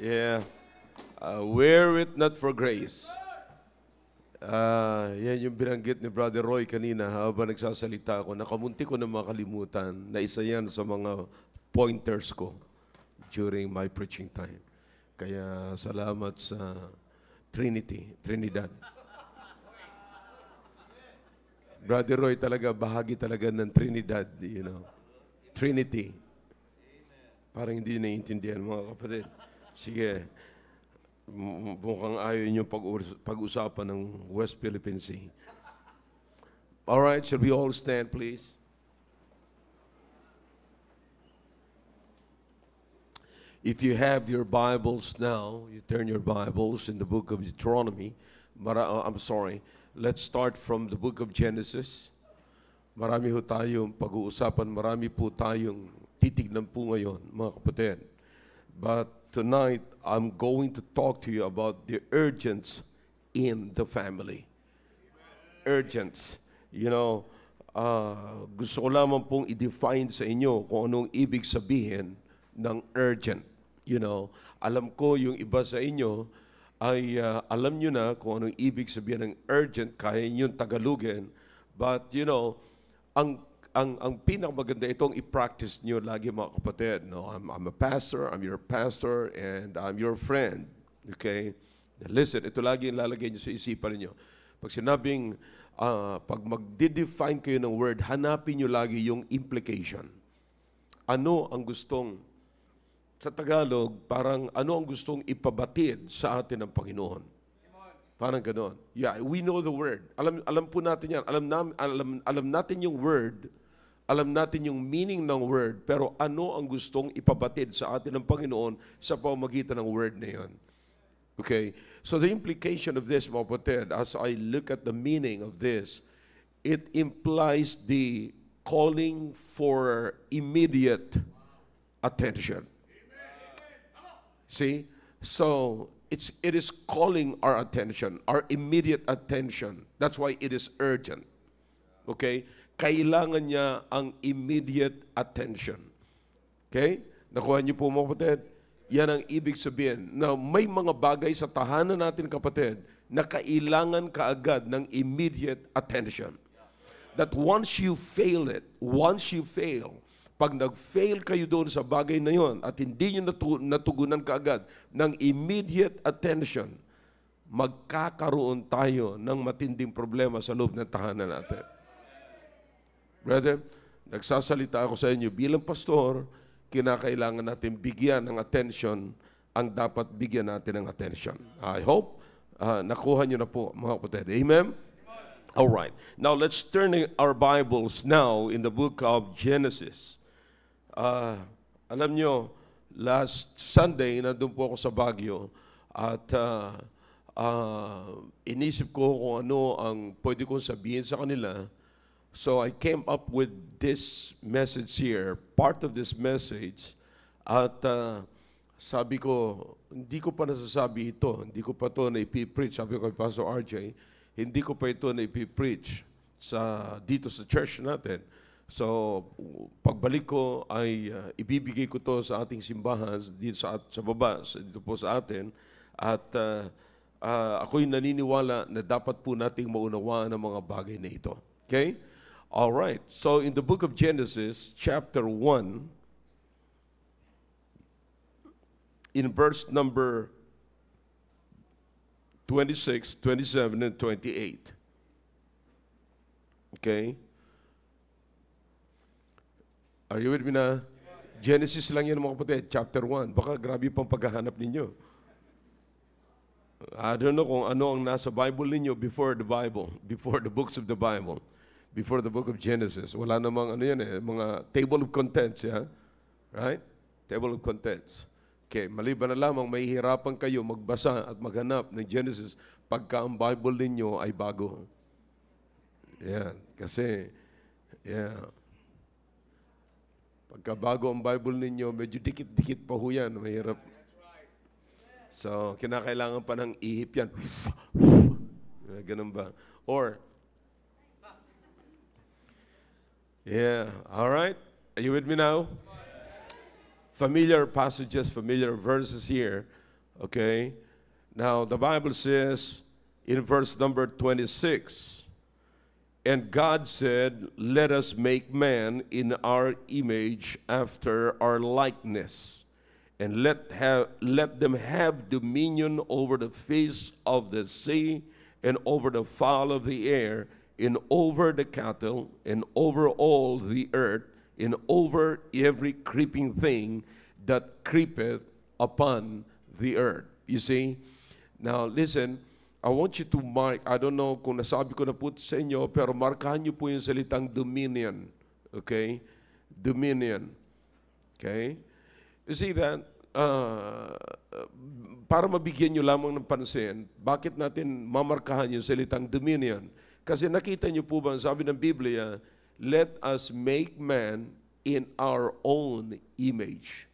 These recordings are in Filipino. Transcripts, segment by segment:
Yeah. Wear it not for grace. Yan yung binanggit ni Brother Roy kanina habang nagsasalita ako. Nakamunti ko na makalimutan na isa yan sa mga pointers ko during my preaching time. Kaya salamat sa Trinidad. Brother Roy talaga, bahagi talaga ng Trinidad, you know. Trinity. Parang hindi naiintindihan mga kapatid. Sige, mukhang ayaw niyo pag-usapan ng West Philippine Sea. All right, shall we all stand, please? If you have your Bibles now, you turn your Bibles in the book of Deuteronomy. Let's start from the book of Genesis. Marami ho tayong pag-uusapan, marami po tayong titignan po ngayon, mga kapatid. But tonight, I'm going to talk to you about the urgence in the family. Urgence. You know, gusto ko lamang pong i-define sa inyo kung anong ibig sabihin ng urgent. You know, alam ko yung iba sa inyo ay alam nyo na kung anong ibig sabihin ng urgent, kaya nyo tagalugin. But, you know, ang pinakamaganda itong i-practice nyo lagi mga kapatid. No? I'm a pastor, I'm your pastor, and I'm your friend. Okay? Listen, ito lagi yung lalagay nyo sa isipan niyo. Pag sinabing, pag mag-define kayo ng word, hanapin nyo lagi yung implication. Ano ang gustong, sa Tagalog, parang ano ang gustong ipabatid sa atin ng Panginoon. Parang gano'n. Yeah, we know the word. Alam po natin yan. Alam natin yung word, alam natin yung meaning ng word, pero ano ang gustong ipabatid sa atin ng Panginoon sa pamamagitan ng word na yun. Okay? So the implication of this, mga kapatid, as I look at the meaning of this, it implies the calling for immediate attention. See? So, it is calling our attention, our immediate attention. That's why it is urgent. Okay? Kailangan niya ang immediate attention. Okay? Nakuha niyo po mga kapatid? Yan ang ibig sabihin. Now, may mga bagay sa tahanan natin kapatid na kailangan kaagad ng immediate attention. That once you fail, pag nag-fail kayo doon sa bagay na yon at hindi nyo natugunan kaagad ng immediate attention, magkakaroon tayo ng matinding problema sa loob ng tahanan natin. Brother, nagsasalita ako sa inyo bilang pastor, kinakailangan natin bigyan ng attention ang dapat bigyan natin ng attention. I hope nakuha nyo na po mga kapatid. Amen? All right. Now let's turn our Bibles now in the book of Genesis. Alam nyo, last Sunday, nandun po ako sa Baguio at inisip ko kung ano ang pwede kong sabihin sa kanila. So I came up with this message here, part of this message, at sabi ko, hindi ko pa nasasabi ito, hindi ko pa ito na ipipreach. Sabi ko kay Pastor RJ, hindi ko pa ito na ipipreach dito sa church natin. So, pagbalik ko ay ibibigay ko to sa ating simbahan dito sa baba, dito po sa atin. At ako'y naniniwala na dapat po nating maunawaan ang mga bagay na ito. Okay? All right. So, in the book of Genesis, chapter 1, in verse number 26, 27, and 28. Okay? Are you with me na? Genesis lang yan mga kapatid, chapter 1. Baka grabe pang paghahanap ninyo. I don't know kung ano ang nasa Bible ninyo before the books of the Bible, before the book of Genesis. Wala namang ano yan mga table of contents, yeah? Right? Table of contents. Okay, maliban na lamang mahihirapan kayo magbasa at maghanap ng Genesis pagka ang Bible ninyo ay bago. Yan, kasi, yeah. Pagka bago ang Bible ninyo, medyo dikit-dikit pa ho yan, mahirap. So, kinakailangan pa ng ihip yan. Ganun ba? Or, yeah, all right? Are you with me now? Familiar passages, familiar verses here, Okay? Now, the Bible says in verse number 26, and God said, let us make man in our image after our likeness, and let them have dominion over the fish of the sea, and over the fowl of the air, and over the cattle, and over all the earth, and over every creeping thing that creepeth upon the earth. You see? Now, listen, I want you to mark, I don't know kung nasabi ko na po sa inyo, pero markahan niyo po yung salitang dominion. Okay? Dominion. Okay? You see that? Para mabigyan niyo lamang ng pansin, bakit natin mamarkahan yung salitang dominion? Kasi nakita niyo po ba, sabi ng Biblia, let us make man in our own image.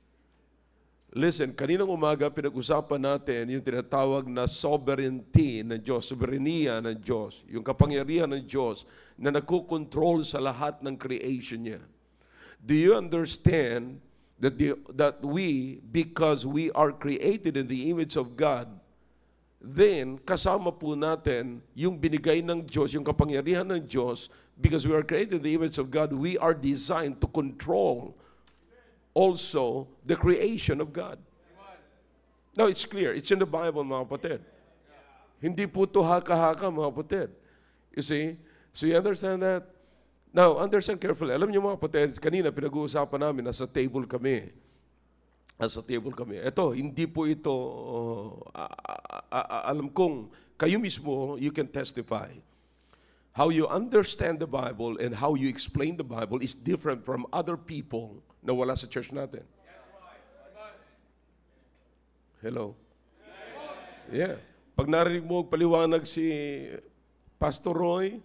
Listen, kaninang umaga pinag-usapan natin yung tinatawag na sovereignty ng Diyos, soberania ng Diyos, yung kapangyarihan ng Diyos na nagkukontrol sa lahat ng creation niya. Do you understand that we, because we are created in the image of God, then kasama po natin yung binigay ng Diyos, yung kapangyarihan ng Diyos, because we are created in the image of God, we are designed to control also the creation of God. Now, it's clear. It's in the Bible, mga kapatid. Hindi po ito haka-haka, mga kapatid. You see? So you understand that? Now, understand carefully. Alam niyo, mga kapatid, kanina pinag-uusapan namin, nasa table kami. Nasa table kami. Ito, hindi po ito, alam kong, kayo mismo, you can testify. How you understand the Bible and how you explain the Bible is different from other people na wala sa church natin. Hello? Yeah. Pag narinig mo paliwanag si Pastor Roy,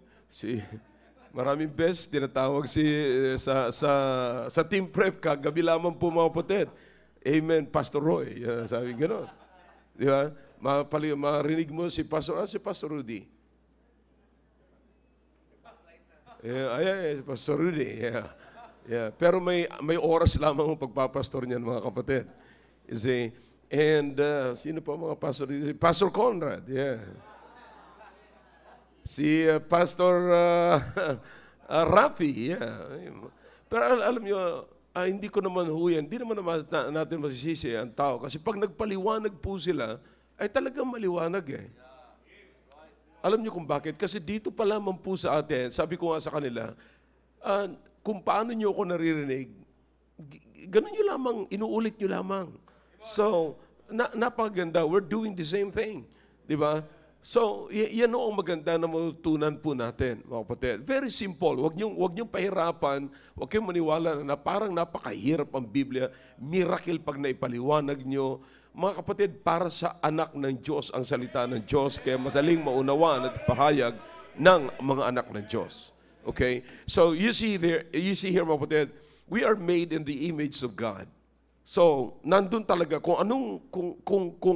maraming best, tinatawag sa team prep, kagabi lamang po mga kapatid. Amen, Pastor Roy. Sabi gano'n. Di ba? Marinig mo si Pastor Rudy. Pastor Rudy. Yeah. Pero may oras lamang ang pagpapastor niyan, mga kapatid. You see? And sino pa mga pastor? Si Pastor Conrad. Yeah. Si Pastor Rafi. Yeah. Pero alam niyo, hindi ko naman huyan, hindi naman natin masisisi ang tao. Kasi pag nagpaliwanag po sila, ay talagang maliwanag eh. Alam niyo kung bakit? Kasi dito pa lamang po sa atin, sabi ko nga sa kanila, kung paano niyo ako naririnig, ganun niyo lamang, inuulit niyo lamang. So, napaganda, we're doing the same thing. Di ba? So, yan ang maganda na matutunan po natin, mga kapatid. Very simple. Huwag niyong pahirapan, huwag kayong maniwala na parang napakahirap ang Biblia. Miracle pag naipaliwanag niyo. Mga kapatid, para sa anak ng Diyos ang salita ng Diyos, kaya madaling maunawaan at pahayag ng mga anak ng Diyos. Okay? So, you see here, mga kapatid, we are made in the image of God. So, nandun talaga kung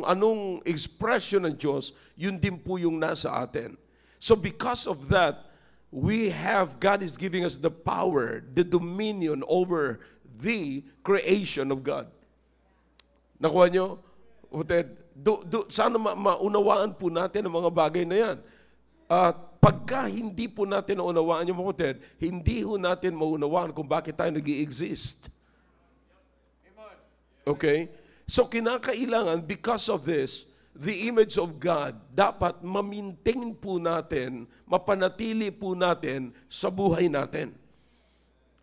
anong expression ng Diyos, yun din po yung nasa atin. So, because of that, God is giving us the power, the dominion over the creation of God. Nakuha nyo? Sana maunawaan po natin ang mga bagay na yan. Pagka hindi po natin naunawaan yung mga kapatid, hindi po natin maunawaan kung bakit tayo nag-i-exist. Okay? So kinakailangan, because of this, the image of God, dapat ma-maintain po natin, mapanatili po natin sa buhay natin.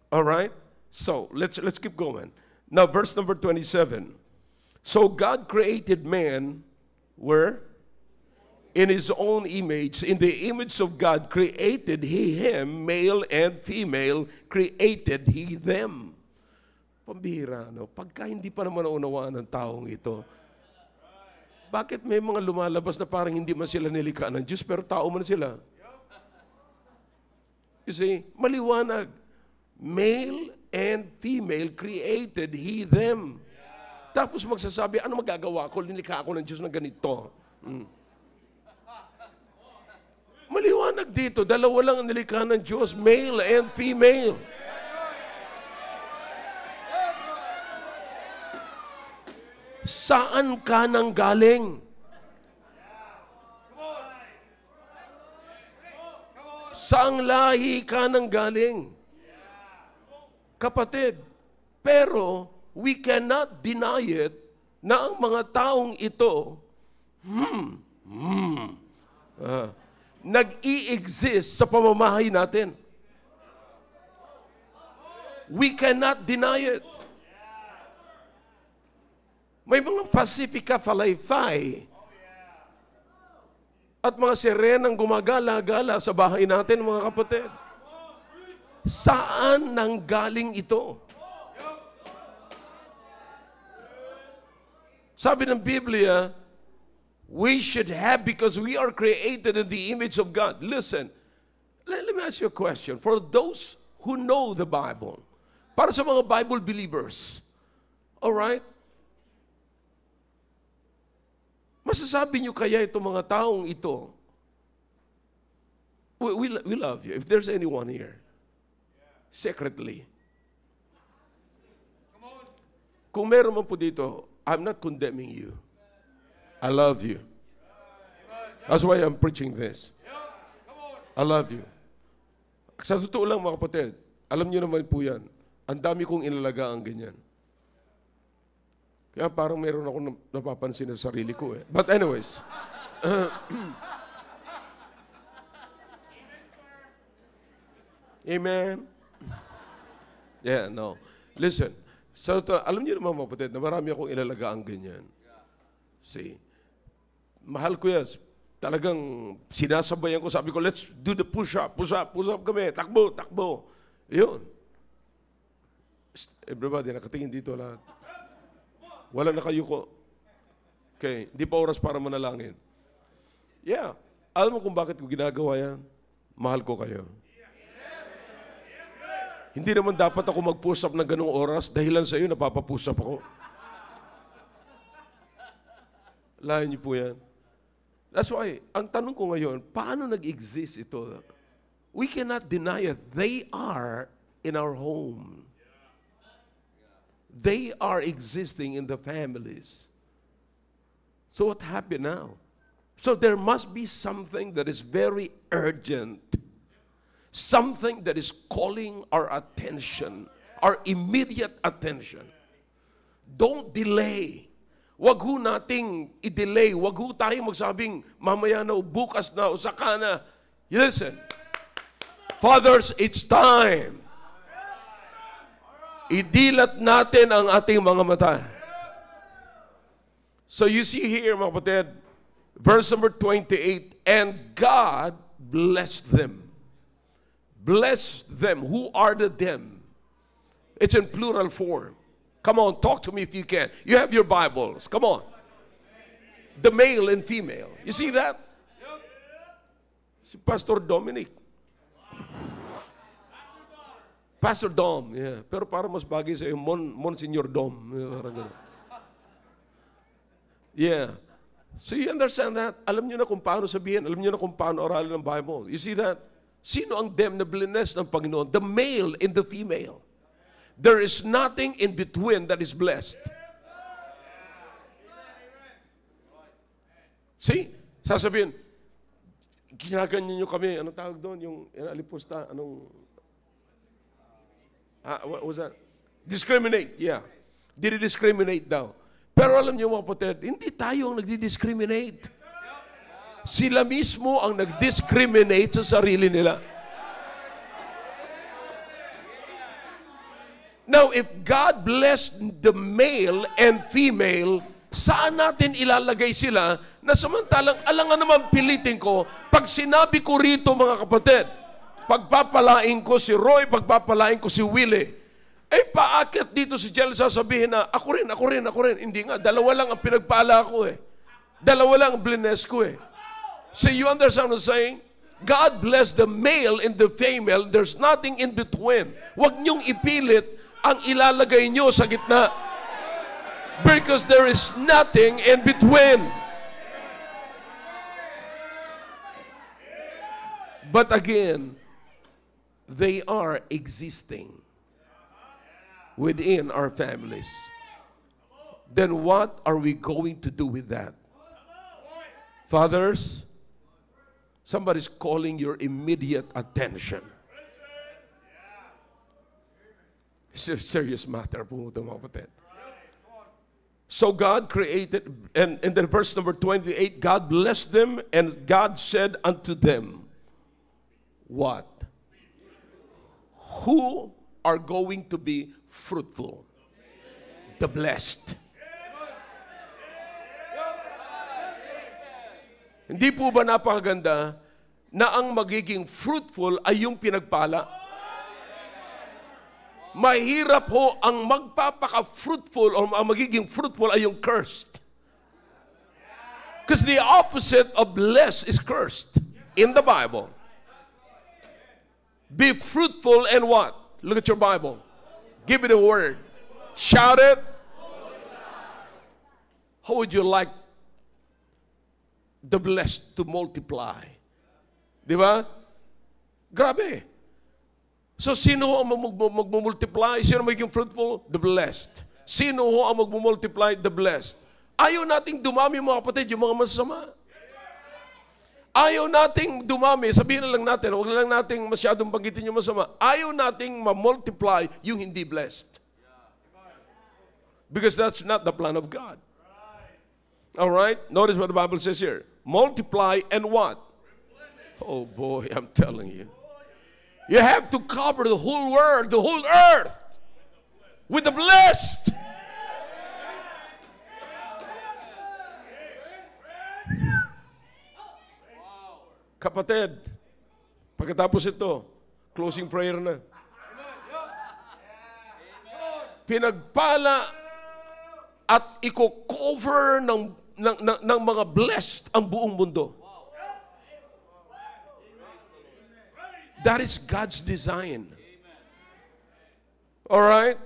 Alright? So, let's keep going. Now, verse number 27. So God created man, where? In His own image. In the image of God created He him, male and female, created He them. Pambihira, no? Pagka hindi pa naman naunawaan ng taong ito, bakit may mga lumalabas na parang hindi man sila nilikha ng Diyos, pero tao man sila? You see, maliwanag. Male and female created He them. Tapos magsasabi, ano magagawa ko? Nilikha ako ng Diyos na ganito. Maliwanag dito, dalawa lang ang nilikha ng Diyos, male and female. Saan ka nang galing? Saang lahi ka nang galing? Kapatid, pero we cannot deny it na ang mga taong ito nag-i-exist sa pamamahay natin. We cannot deny it. May mga Pacifica Falayfay at mga sirenang gumagala-gala sa bahay natin, mga kapatid. Saan nanggaling ito? Sabi ng Biblia, we should have because we are created in the image of God. Listen, let me ask you a question. For those who know the Bible, para sa mga Bible believers, all right? Masasabi niyo kaya itong mga taong ito, we love you. If there's anyone here, secretly, kung meron man po dito, I'm not condemning you. I love you. That's why I'm preaching this. I love you. Sa totoo lang, mga kapatid, alam niyo naman po yan, ang dami kong inalaga ang ganyan. Kaya parang meron ako napapansin sa sarili ko eh. But anyways. Amen. Yeah, no. Listen. So, alam niyo naman mga kapatid na marami akong inalagaan ganyan. See, mahal ko yan. Talagang sinasabayan ko. Sabi ko, let's do the push-up. Push-up kami. Takbo, takbo. Yun. Everybody, nakatingin dito lahat. Wala na kayo ko. Okay, hindi pa oras para manalangin. Yeah. Alam mo kung bakit ko ginagawa yan? Mahal ko kayo. Hindi naman dapat ako mag-push up ng ganung oras. Dahilan sa iyo, napapapush up ako. Lahat niyo po yan. That's why, ang tanong ko ngayon, paano nag-exist ito? We cannot deny it. They are in our home. They are existing in the families. So what happened now? So there must be something that is very urgent. Something that is calling our attention, our immediate attention. Don't delay. Wag ho nating i-delay. Wag ho tayo magsabing mamaya na o bukas na o saka na. Listen, fathers, it's time. Idilat natin ang ating mga mata. So you see here, mga kapatid, verse number 28, and God blessed them. Bless them. Who are the them? It's in plural form. Come on, talk to me if you can. You have your Bibles. Come on. The male and female. You see that? Si Pastor Dominic. Pastor Dom, yeah. Pero para mas bagay sa iyo, Monsignor Dom. Yeah. So you understand that? Alam niyo na kung paano sabihin, alam niyo na kung paano aralin ng Bible. You see that? Sino ang them na blessed ng Panginoon? The male and the female. There is nothing in between that is blessed. See? Sasabihin, ginaganyan niyo kami, anong tawag doon? Yung alipusta, what was that? Discriminate, yeah. Discriminate daw. Pero alam niyo mga kapatid, hindi tayo ang nagdi-discriminate. Sila mismo ang nag-discriminate sa sarili nila. Now, if God blessed the male and female, saan natin ilalagay sila na samantalang alangan naman pilitin ko, pag sinabi ko rito mga kapatid, pagpapalain ko si Roy, pagpapalain ko si Willie, eh paakit dito si Jel sasabihin na, ako rin. Hindi nga, dalawa lang ang pinagpala ko eh. Dalawa lang ang blines ko eh. So you understand what I'm saying? God bless the male and the female. There's nothing in between. Huwag niyong ipilit ang ilalagay niyo sa gitna. Because there is nothing in between. But again, they are existing within our families. then what are we going to do with that? Fathers, somebody's calling your immediate attention. It's a serious matter po ito, mga kapatid. So God created, and then verse number 28, God blessed them, and God said unto them, what? Who are going to be fruitful? The blessed. Hindi po ba napakaganda na ang magiging fruitful ay yung pinagpala? Mahirap ho ang magpapaka-fruitful o ang magiging fruitful ay yung cursed. Because the opposite of blessed is cursed in the Bible. Be fruitful and what? Look at your Bible. Give it a word. Shout it. How would you like the blessed to multiply? Di ba? Grabe. So, sino ho ang magmumultiply? Sino magiging fruitful? The blessed. Sino ho ang magmumultiply? The blessed. Ayaw nating dumami, mga kapatid, yung mga masama. Ayaw nating dumami, sabihin na lang natin, huwag na lang nating masyadong banggitin yung masama. Ayaw nating ma-multiply yung hindi blessed. Because that's not the plan of God. All right? Notice what the Bible says here. Multiply and what? Oh boy, I'm telling you. You have to cover the whole world, the whole earth with the blessed. Kapatid, pagkatapos ito, closing prayer na. Pinagpala at i-cover ng mga blessed ang buong mundo. That is God's design. All right?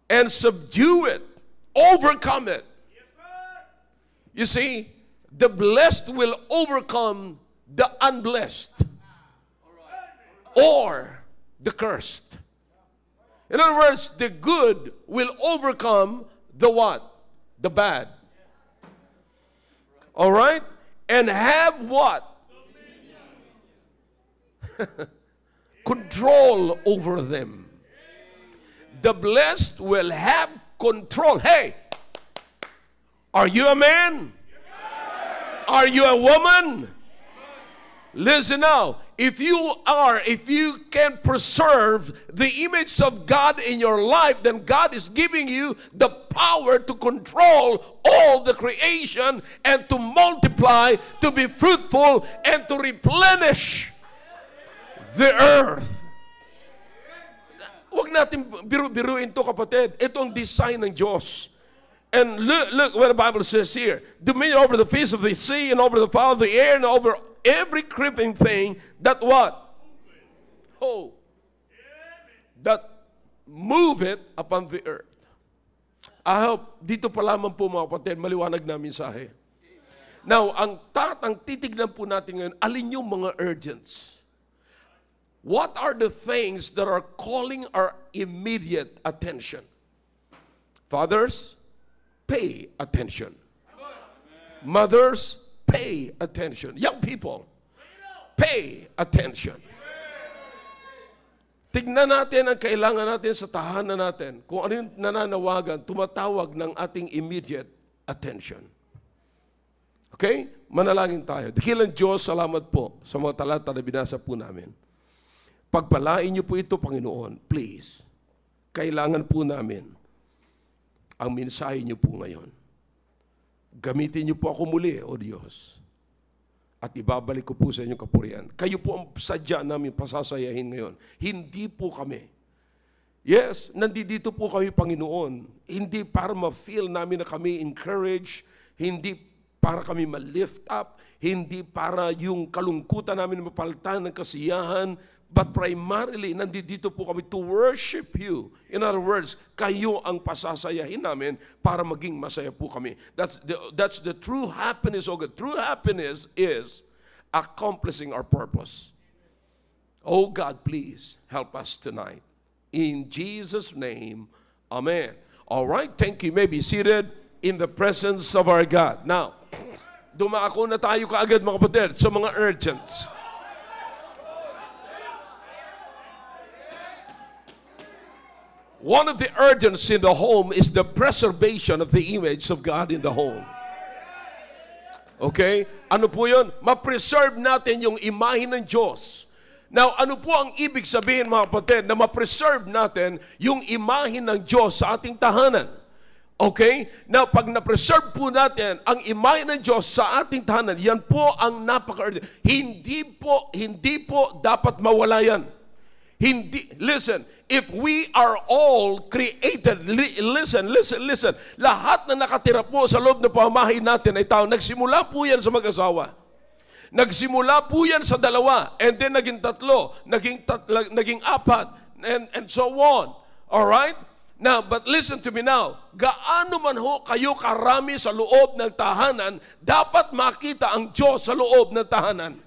And subdue it. Overcome it. You see, the blessed will overcome the unblessed. Or the cursed. In other words, the good will overcome the what? The bad. All right? And have what? Control over them. The blessed will have control. Hey, are you a man? Are you a woman? Listen now. If you can preserve the image of God in your life, then God is giving you the power to control all the creation and to multiply, to be fruitful, and to replenish the earth. Huwag natin biruin to, kapatid. Ito ang design ng Diyos. And look what the Bible says here. Dominion over the fish of the sea and over the fowl of the air and over every creeping thing that what? Oh. That move it upon the earth. I hope dito pa lamang po, mga kapatid, maliwanag na mensahe. Now, ang titignan po natin ngayon, alin yung mga urgents? What are the things that are calling our immediate attention? Fathers, pay attention. Mothers, pay attention. Young people, pay attention. Tignan natin ang kailangan natin sa tahanan natin. Kung ano yung nananawagan, tumatawag ng ating immediate attention. Okay? Manalangin tayo. Dakilang Diyos, salamat po sa mga talata na binasa po namin. Pagpalain niyo po ito, Panginoon, please. Kailangan po namin ang mensahe niyo po ngayon. Gamitin niyo po ako muli, O Diyos. At ibabalik ko po sa inyong kapurihan. Kayo po ang sadya namin pasasayahin ngayon. Hindi po kami. Yes, nandito po kami, Panginoon. Hindi para ma-feel namin na kami encouraged. Hindi para kami ma-lift up. Hindi para yung kalungkutan namin mapalitan ng kasiyahan. But primarily, nandito po kami to worship you. In other words, kayo ang pasasayahin namin para maging masaya po kami. That's the true happiness of God. True happiness is accomplishing our purpose. Oh God, please help us tonight. In Jesus' name, amen. All right, thank you. You may be seated. in the presence of our God. Now, dumako na tayo kaagad mga kapatid sa mga urgents. One of the urgents in the home is the preservation of the image of God in the home. Okay? Ano po yun? Ma-preserve natin yung imahe ng Diyos. Now, ano po ang ibig sabihin mga kapatid na ma-preserve natin yung imahe ng Diyos sa ating tahanan? Okay? Now, pag na-preserve po natin ang imahe ng Diyos sa ating tahanan, yan po ang napaka-urgent. Hindi po dapat mawala yan. Listen, if we are all created, listen, lahat na nakatira po sa loob ng pamamahay natin ay tao. Nagsimula po yan sa mag-asawa. Nagsimula po yan sa dalawa, and then naging tatlo, naging apat, and so on. Alright? Now, but listen to me now. Gaano man ho kayo karami sa loob ng tahanan, dapat makita ang Diyos sa loob ng tahanan.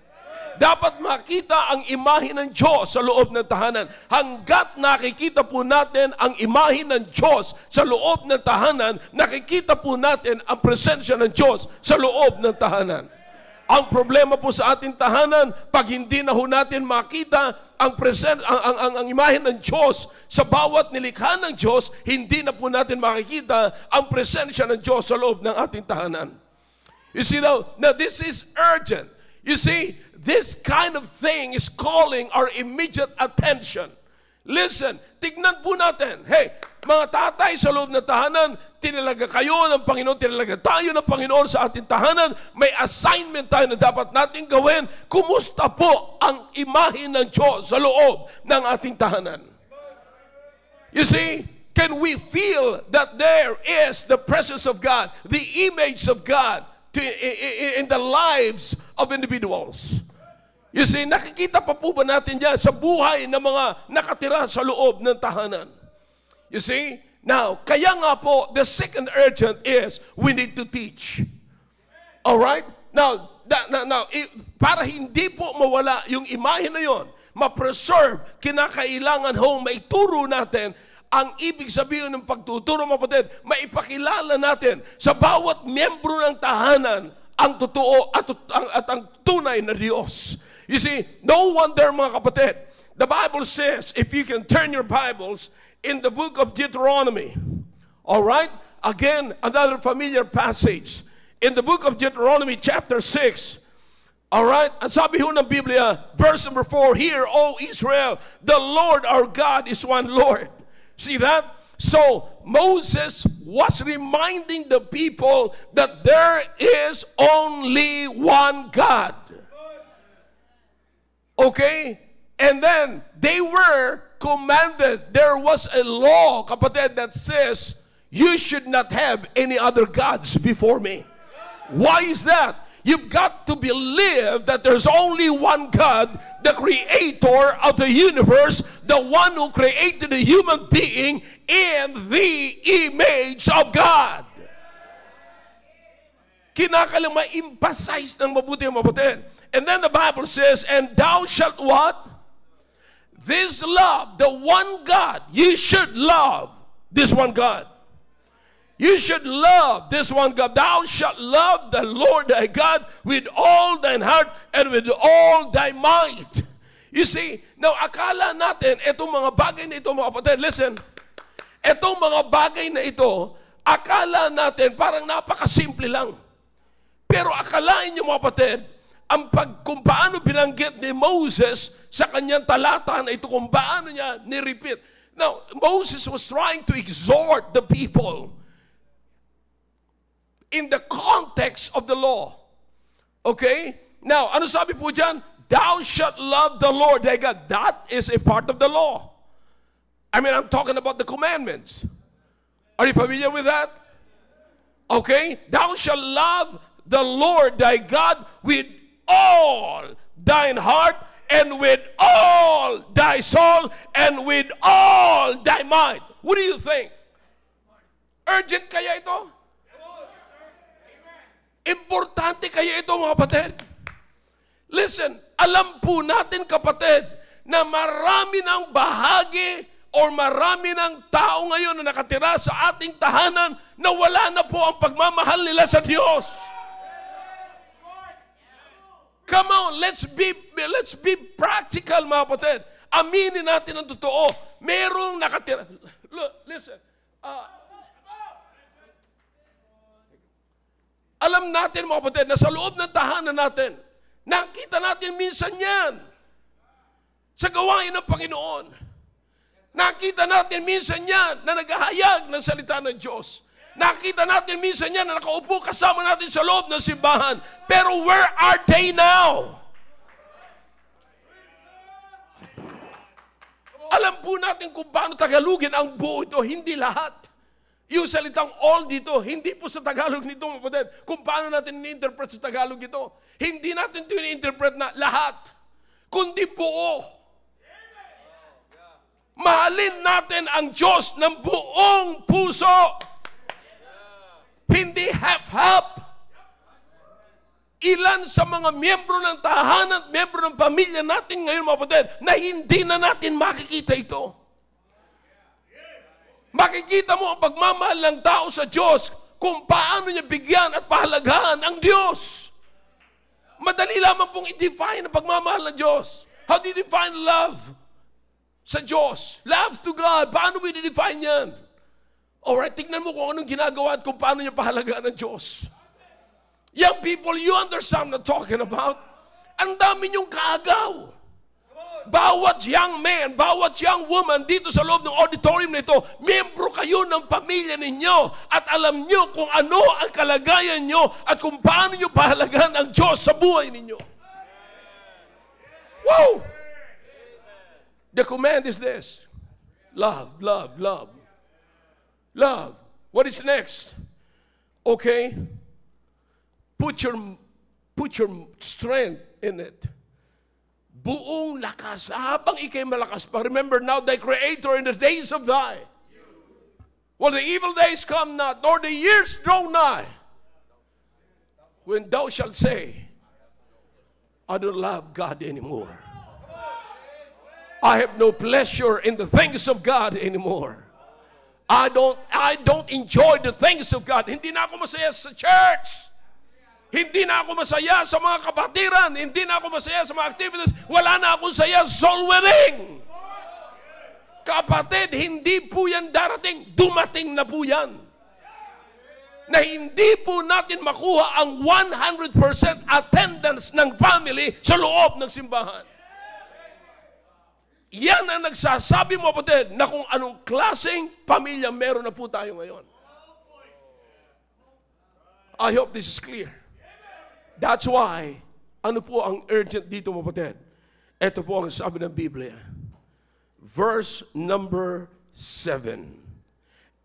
Dapat makita ang imahe ng Diyos sa loob ng tahanan. Hanggat nakikita po natin ang imahe ng Diyos sa loob ng tahanan, nakikita po natin ang presensya ng Diyos sa loob ng tahanan. Ang problema po sa ating tahanan, pag hindi na ho natin makita ang imahe ng Diyos sa bawat nilikha ng Diyos, hindi na po natin makikita ang presensya ng Diyos sa loob ng ating tahanan. You see now this is urgent. You see, this kind of thing is calling our immediate attention. Listen, tignan po natin. Hey, mga tatay sa loob ng tahanan, tinalaga kayo ng Panginoon, tinalaga tayo ng Panginoon sa ating tahanan. May assignment tayo na dapat natin gawin. Kumusta po ang imahe ng Diyos sa loob ng ating tahanan? You see, can we feel that there is the presence of God, the image of God in the lives of individuals? You see, nakikita pa po ba natin yan sa buhay ng mga nakatira sa loob ng tahanan? You see? Now, kaya nga po, the second urgent is we need to teach. Alright? Now, para hindi po mawala yung imahe na yon, ma-preserve, kinakailangan ho maituro natin ang ibig sabihin ng pagtuturo, mga kapatid, maipakilala natin sa bawat miyembro ng tahanan ang totoo at ang tunay na Diyos. You see, no wonder mga kapatid, the Bible says, if you can turn your Bibles in the book of Deuteronomy, all right? Again, another familiar passage. In the book of Deuteronomy chapter 6, all right? Ang sabi ho ng Biblia, verse number 4, "Hear, O Israel, the Lord our God is one Lord." See that? So, Moses was reminding the people that there is only one God. Okay? And then, they were commanded, there was a law, kapatid, that says, you should not have any other gods before me. Why is that? You've got to believe that there's only one God, the creator of the universe, the one who created the human being in the image of God. Kinakailangan ma-emphasize ng mabuti ang mabuti. And then the Bible says, and thou shalt what? This love, the one God, you should love this one God. You should love this one God. Thou shalt love the Lord thy God with all thine heart and with all thy might. You see, now akala natin, itong mga bagay na ito, mga kapatid, listen, itong mga bagay na ito, akala natin parang napakasimple lang. Pero akalain niyo, mga kapatid, kung paano binanggit ni Moses sa kanyang talata na ito, kung paano niya ni-repeat. Now, Moses was trying to exhort the people in the context of the law. Okay? Now, ano sabi po dyan? Thou shalt love the Lord thy God. That is a part of the law. I mean, I'm talking about the commandments. Are you familiar with that? Okay? Thou shalt love the Lord thy God with all thine heart and with all thy soul and with all thy might. What do you think? Urgent kaya ito? Importante kaya ito, mga kapatid? Listen, alam po natin, kapatid, na marami ng bahagi or marami ng tao ngayon na nakatira sa ating tahanan na wala na po ang pagmamahal nila sa Diyos. Come on, let's be practical, mga kapatid. Aminin natin ang totoo. Merong nakatira. Look, listen. Alam natin, mga kapatid, na sa loob ng tahanan natin, nakita natin minsan yan sa gawain ng Panginoon. Nakita natin minsan yan na naghahayag ng salita ng Diyos. Nakita natin minsan yan na nakaupo kasama natin sa loob ng simbahan. Pero where are they now? Alam po natin kung paano Tagalogin ang buo ito, hindi lahat. Yung salitang all dito, hindi po sa Tagalog nito, mga kapatid. Kung paano natin ni-interpret sa Tagalog ito, hindi natin ito ni-interpret na lahat, kundi buo. Mahalin natin ang Diyos ng buong puso. Hindi half-half. Ilan sa mga miyembro ng tahanan at miyembro ng pamilya natin ngayon, mga kapatid, na hindi na natin makikita ito. Makikita mo ang pagmamahal ng tao sa Diyos kung paano niya bigyan at pahalagahan ang Diyos. Madali lamang pong i-define ang pagmamahal ng Diyos. How do you define love sa Diyos? Love to God. Paano mo i-define yan? Alright, tignan mo kung anong ginagawa at kung paano niya pahalagaan ng Diyos. Young people, you understand what I'm talking about? Ang dami niyong kaagaw. Bawat young man, bawat young woman dito sa loob ng auditorium na ito, miyembro kayo ng pamilya ninyo at alam niyo kung ano ang kalagayan niyo at kung paano niyo pahalagaan ang Diyos sa buhay ninyo. Wow! The command is this. Love, love, love. Love. What is next? Okay? Put your strength in it. Buong lakas. Habang ikay malakas pa. Remember now thy Creator in the days of thy. Well, the evil days come not, nor the years draw nigh. When thou shalt say, I don't love God anymore. I have no pleasure in the things of God anymore. I don't enjoy the things of God. Hindi na ako masaya sa church. Hindi na ako masaya sa mga kapatiran. Hindi na ako masaya sa mga activities. Wala na akong saya soul winning. Kapatid, hindi po yan darating. Dumating na po yan. Na hindi po natin makuha ang 100% attendance ng family sa loob ng simbahan. Yan ang nagsasabi mo, kapatid, na kung anong klaseng pamilya meron na po tayo ngayon. I hope this is clear. That's why, ano po ang urgent dito, mga kapatid? Ito po ang sabi ng Biblia. Verse number 7.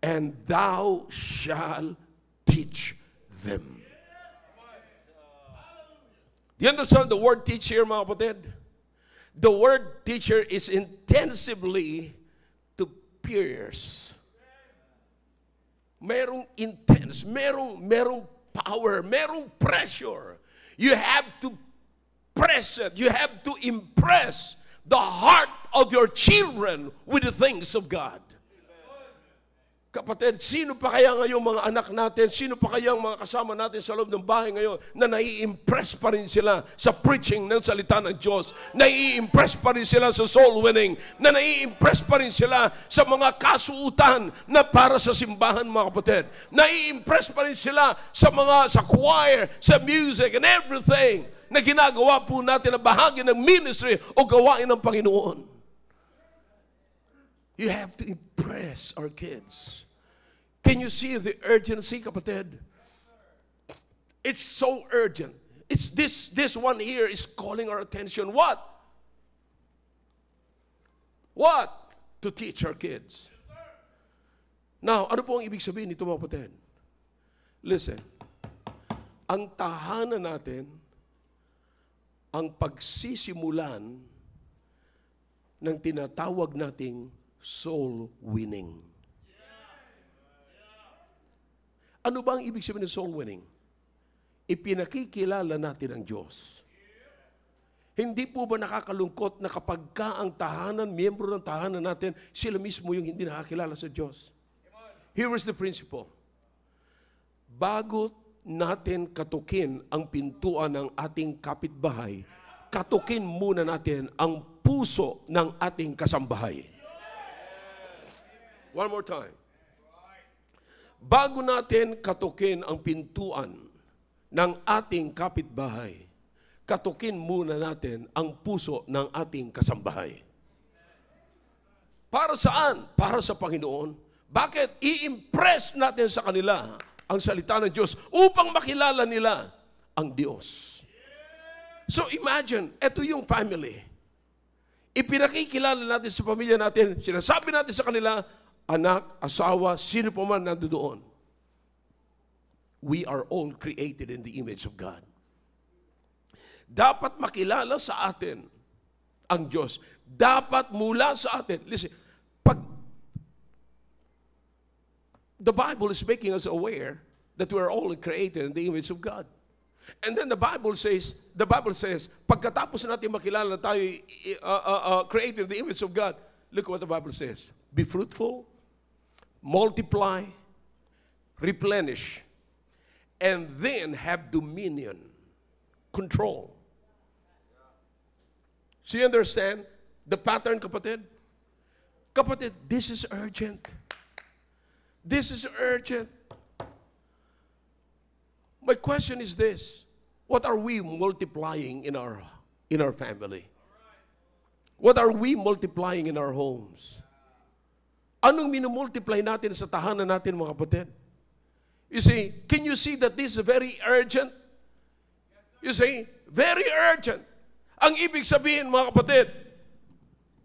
And thou shalt teach them. Do you understand the word teach here, mga kapatid? The word teacher is intensively to pierce. Merong intense, merong power, merong pressure. You have to press it. You have to impress the heart of your children with the things of God. Kapatid, sino pa kaya ngayon mga anak natin, sino pa kaya mga kasama natin sa loob ng bahay ngayon na nai-impress pa rin sila sa preaching ng salita ng Diyos, nai-impress pa rin sila sa soul winning, na nai-impress pa rin sila sa mga kasuutan na para sa simbahan, mga kapatid, nai-impress pa rin sila sa choir, sa music and everything na ginagawa po natin na bahagi ng ministry o gawain ng Panginoon. You have to impress our kids. Can you see the urgency, kapatid? It's so urgent. It's this one here is calling our attention. What? What? To teach our kids. Now, ano po ang ibig sabihin nito, mga kapatid? Listen. Ang tahanan natin, ang pagsisimulan ng tinatawag nating soul winning. Ano ba ang ibig sabihin ng soul winning? Ipinakikilala natin ang Diyos. Hindi po ba nakakalungkot na kapag ka ang tahanan, miyembro ng tahanan natin, sila mismo yung hindi nakakilala sa Diyos? Here is the principle. Bago natin katukin ang pintuan ng ating kapitbahay, katukin muna natin ang puso ng ating kasambahay. One more time. Bago natin katukin ang pintuan ng ating kapitbahay, katukin muna natin ang puso ng ating kasambahay. Para saan? Para sa Panginoon. Bakit? I-impress natin sa kanila ang salita ng Diyos upang makilala nila ang Diyos. So imagine, ito yung family. Ipinakikilala natin sa pamilya natin, sinasabi natin sa kanila, anak, asawa, sino pa man nandoon. We are all created in the image of God. Dapat makilala sa atin ang Diyos. Dapat mula sa atin. Listen, the Bible is making us aware that we are all created in the image of God. And then the Bible says, pagkatapos natin makilala na tayo created in the image of God, look what the Bible says. Be fruitful, multiply, replenish, and then have dominion, control. So you understand the pattern, kapatid? Kapatid, this is urgent. This is urgent. My question is this: what are we multiplying in our family? What are we multiplying in our homes? Anong minumultiply natin sa tahanan natin, mga kapatid? You see, can you see that this is very urgent? You see, very urgent. Ang ibig sabihin, mga kapatid,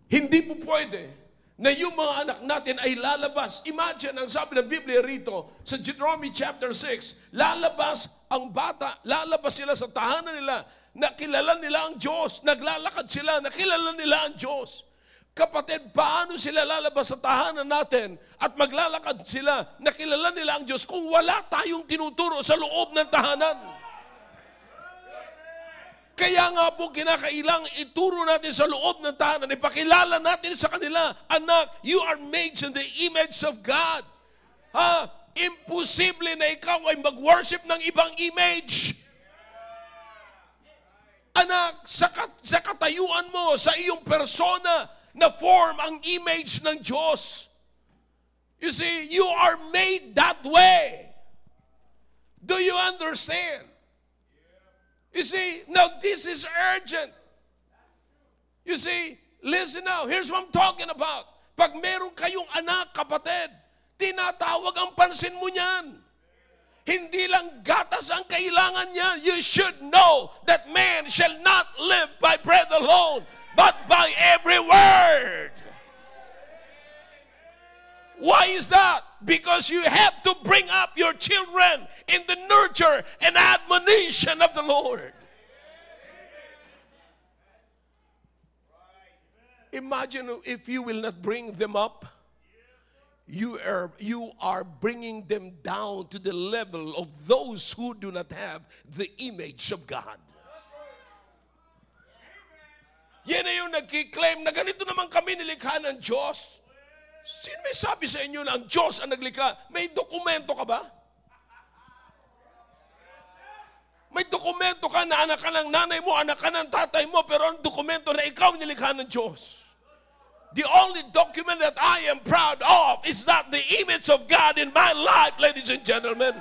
hindi po pwede na yung mga anak natin ay lalabas. Imagine, ang sabi ng Biblia rito, sa Deuteronomy chapter 6, lalabas ang bata, lalabas sila sa tahanan nila, nakilala nila ang Diyos, naglalakad sila, nakilala nila ang Diyos. Kapatid, paano sila lalabas sa tahanan natin at maglalakad sila, nakilala nila ang Diyos kung wala tayong tinuturo sa loob ng tahanan? Kaya nga po kinakailangan ituro natin sa loob ng tahanan, ipakilala natin sa kanila, anak, you are made in the image of God. Imposible na ikaw ay mag-worship ng ibang image. Anak, sa katayuan mo, sa iyong persona, na form ang image ng Diyos. You see, you are made that way. Do you understand? You see, now this is urgent. You see, listen now, here's what I'm talking about. Pag meron kayong anak, kapatid, tinatawag ang pansin mo niyan. Hindi lang gatas ang kailangan niya. You should know that man shall not live by bread alone, but by every word. Why is that? Because you have to bring up your children in the nurture and admonition of the Lord. Imagine if you will not bring them up, you are bringing them down to the level of those who do not have the image of God. Yan na yung nagkiklaim na ganito naman kami nilikha ng Diyos. Sino may sabi sa inyo na ang Diyos ang naglikha? May dokumento ka ba? May dokumento ka na anak ka ng nanay mo, anak ka ng tatay mo, pero ang dokumento na ikaw nilikha ng Diyos. The only document that I am proud of is not the image of God in my life, ladies and gentlemen.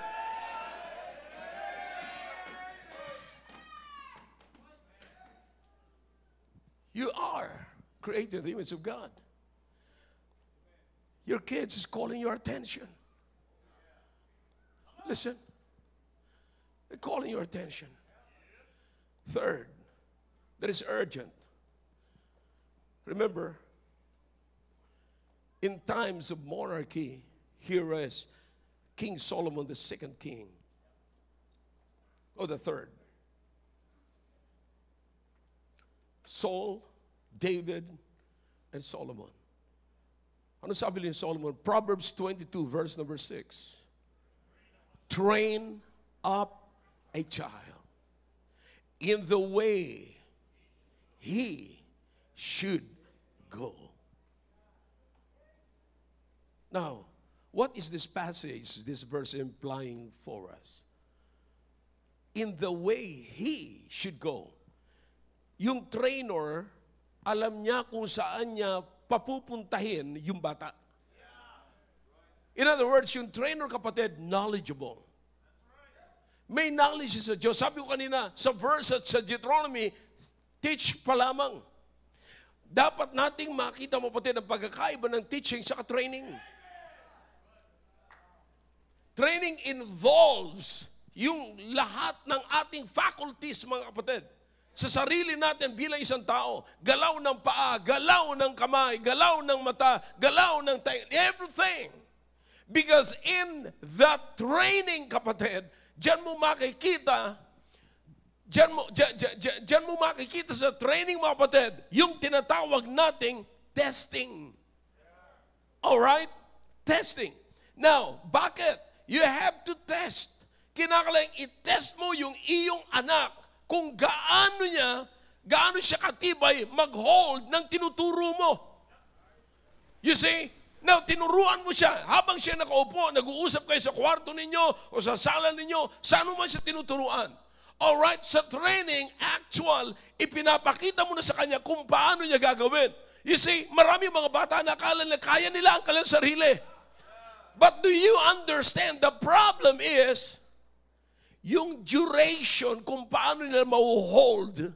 You are created in the image of God. Your kids is calling your attention. Listen. They're calling your attention. Third, that is urgent. Remember, in times of monarchy, here is King Solomon, the second king. Or the third. Saul, David, and Solomon. Ano sabi ni Solomon? Proverbs 22, verse number 6. Train up a child in the way he should go. Now, what is this passage, this verse implying for us? In the way he should go. Yung trainer, alam niya kung saan niya papupuntahin yung bata. In other words, yung trainer, kapatid, knowledgeable. May knowledge sa Diyos. Sabi ko kanina, sa verse at sa Deuteronomy, teach pa lamang. Dapat nating makita mo pati ang pagkakaiba ng teaching sa training. Training involves yung lahat ng ating faculties, mga kapatid. Sa sarili natin bilang isang tao, galaw ng paa, galaw ng kamay, galaw ng mata, galaw ng tayo, everything. Because in that training, kapatid, diyan mo makikita sa training, mga kapatid, yung tinatawag nating testing. Alright? Testing. Now, bakit? You have to test. Kinakailangan i-test mo yung iyong anak kung gaano siya katibay mag-hold ng tinuturo mo. You see? Now, tinuruan mo siya. Habang siya nakaupo, nag-uusap kayo sa kwarto ninyo o sa sala ninyo, saan mo man siya tinuturuan? Alright, sa training, actual, ipinapakita mo na sa kanya kung paano niya gagawin. You see, marami mga bata na akala na kaya nila ang kanilang sarili. But do you understand, the problem is, yung duration kung paano nila ma-hold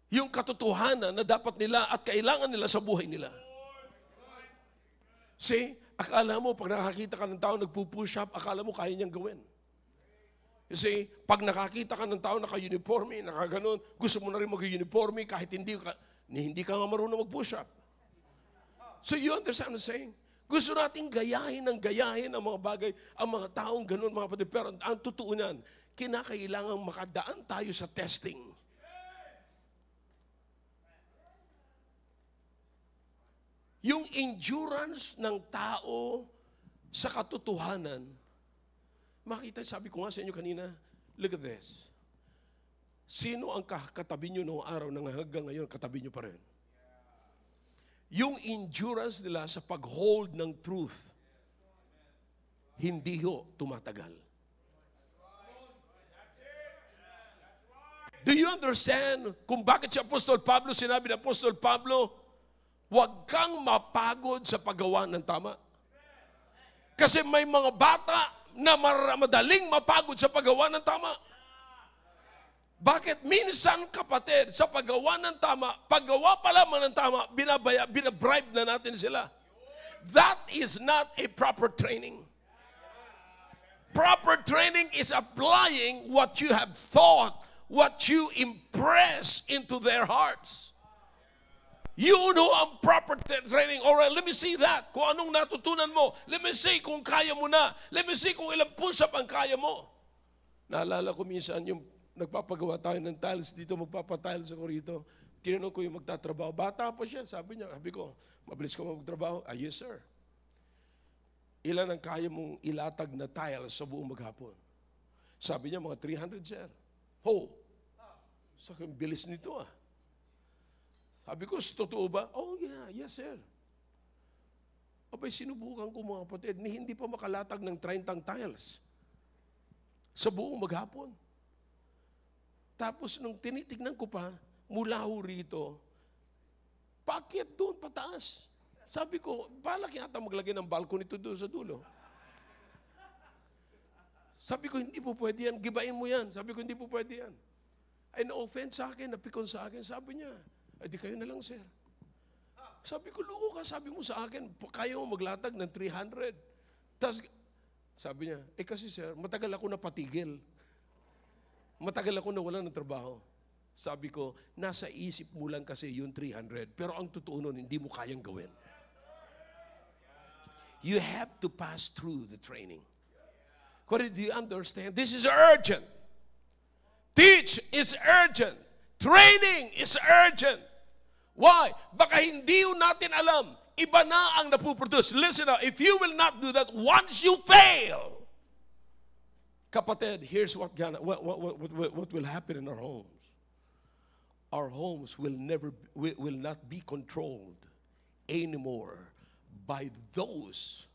yung katotohanan na dapat nila at kailangan nila sa buhay nila. See, akala mo pag nakakita ka ng tao nagpo-push up, akala mo kaya niyang gawin. You see, pag nakakita ka ng tao naka-uniforme, nakaganon, gusto mo na rin mag-uniforme kahit hindi ka nga marunong mag-push up. So you understand what I'm saying? Gusto nating gayahin ang mga bagay, ang mga taong ganun, mga kapatid. Pero ang totoo niyan, kinakailangan makadaan tayo sa testing. Yung endurance ng tao sa katotohanan, makita, sabi ko nga sa inyo kanina, look at this. Sino ang katabi nyo noong araw na hanggang ngayon katabi nyo pa rin? Yung endurance nila sa pag-hold ng truth, hindi ho tumatagal. Do you understand kung bakit si Apostol Pablo, sinabi ni Apostol Pablo, huwag kang mapagod sa paggawa ng tama? Kasi may mga bata na madaling mapagod sa paggawa ng tama. Bakit? Minsan, kapatid, sa paggawa ng tama, paggawa pa lamang ng tama, binabribe na natin sila. That is not a proper training. Proper training is applying what you have thought, what you impress into their hearts. You know ang proper training. Alright, let me see that. Kung anong natutunan mo. Let me see kung kaya mo na. Let me see kung ilang push-up ang kaya mo. Naalala ko minsan yung nagpapagawa tayo ng tiles dito, magpapatiles ako rito. Tinanong ko yung magtatrabaho. Bata pa siya, sabi ko, mabilis ka magtrabaho? Ah, yes sir. Ilan ang kaya mong ilatag na tiles sa buong maghapon? Sabi niya, mga 300 sir. Ho! Sabi ko, bilis nito ah. Sabi ko, totoo ba? Oh yeah, yes sir. Abay, sinubukan ko mga kapatid, hindi pa makalatag ng 30 tiles sa buong maghapon. Tapos nung tinitignan ko pa, mula ho rito, paakyat doon, pataas. Sabi ko, balak yata maglagay ng balcony ito doon sa dulo. Sabi ko, hindi po pwede yan, gibain mo yan. Sabi ko, hindi po pwede yan. Ay, na-offend sa akin, napikon sa akin. Sabi niya, ay di kayo na lang, sir. Sabi ko, loko ka, sabi mo sa akin, kaya mo maglatag ng 300. Tapos, sabi niya, kasi sir, matagal ako napatigil. Matagal ako nawalan ng trabaho. Sabi ko, nasa isip mo lang kasi yung 300. Pero ang totoo nun, hindi mo kayang gawin. You have to pass through the training. What do you understand? This is urgent. Teach is urgent. Training is urgent. Why? Baka hindi natin alam. Iba na ang napuproduce. Listen now, if you will not do that, once you fail, kapatid, here's what will happen in our homes. our homes will not be controlled anymore by those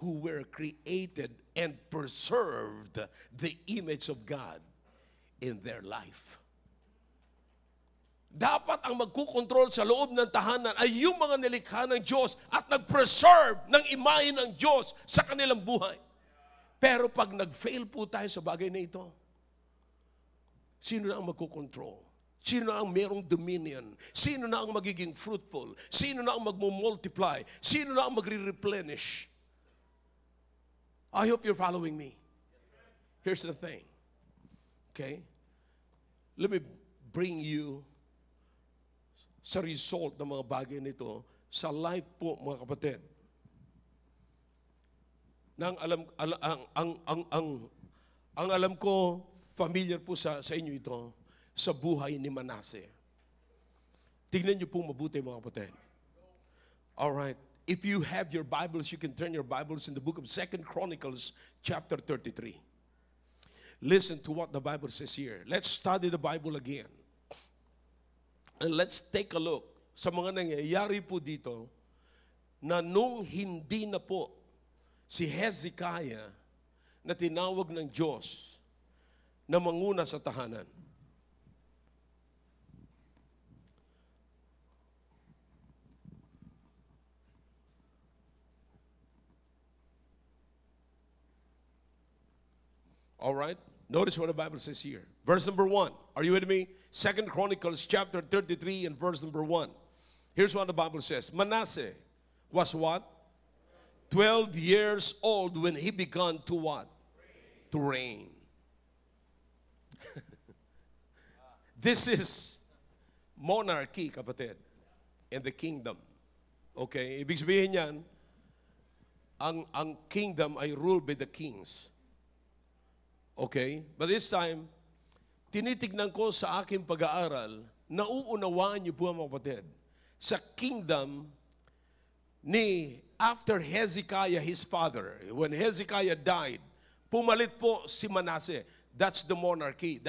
who were created and preserved the image of God in their life. Dapat ang magkukontrol sa loob ng tahanan ay yung mga nilikha ng Diyos at nag-preserve ng imahe ng Diyos sa kanilang buhay. Pero pag nag-fail po tayo sa bagay na ito, sino na ang magkukontrol? Sino na ang merong dominion? Sino na ang magiging fruitful? Sino na ang magmumultiply? Sino na ang magre-replenish? I hope you're following me. Here's the thing. Okay? Let me bring you sa result ng mga bagay nito sa life po, mga kapatid. Nang ang alam ko, familiar po sa inyo ito, sa buhay ni Manasseh. Tingnan niyo po mabuti, mga kapatid. All right. If you have your Bibles, you can turn your Bibles in the book of 2 Chronicles chapter 33. Listen to what the Bible says here. Let's study the Bible again. And let's take a look sa mga nangyayari po dito na nung hindi na po si Hezekiah na tinawag ng Diyos na manguna sa tahanan. All right? Notice what the Bible says here. Verse number 1. Are you with me? 2 Chronicles chapter 33 and verse number 1. Here's what the Bible says. Manasseh was what? 12 years old when he began to what? To reign. This is monarchy, kapatid, in the kingdom. Okay? Ibig sabihin yan, ang kingdom ay ruled by the kings. Okay? But this time, tinitignan ko sa aking pag-aaral, nauunawaan niyo po, mga kapatid, sa kingdom ni after Hezekiah, his father, when Hezekiah died, pumalit po si Manasseh. That's the monarchy.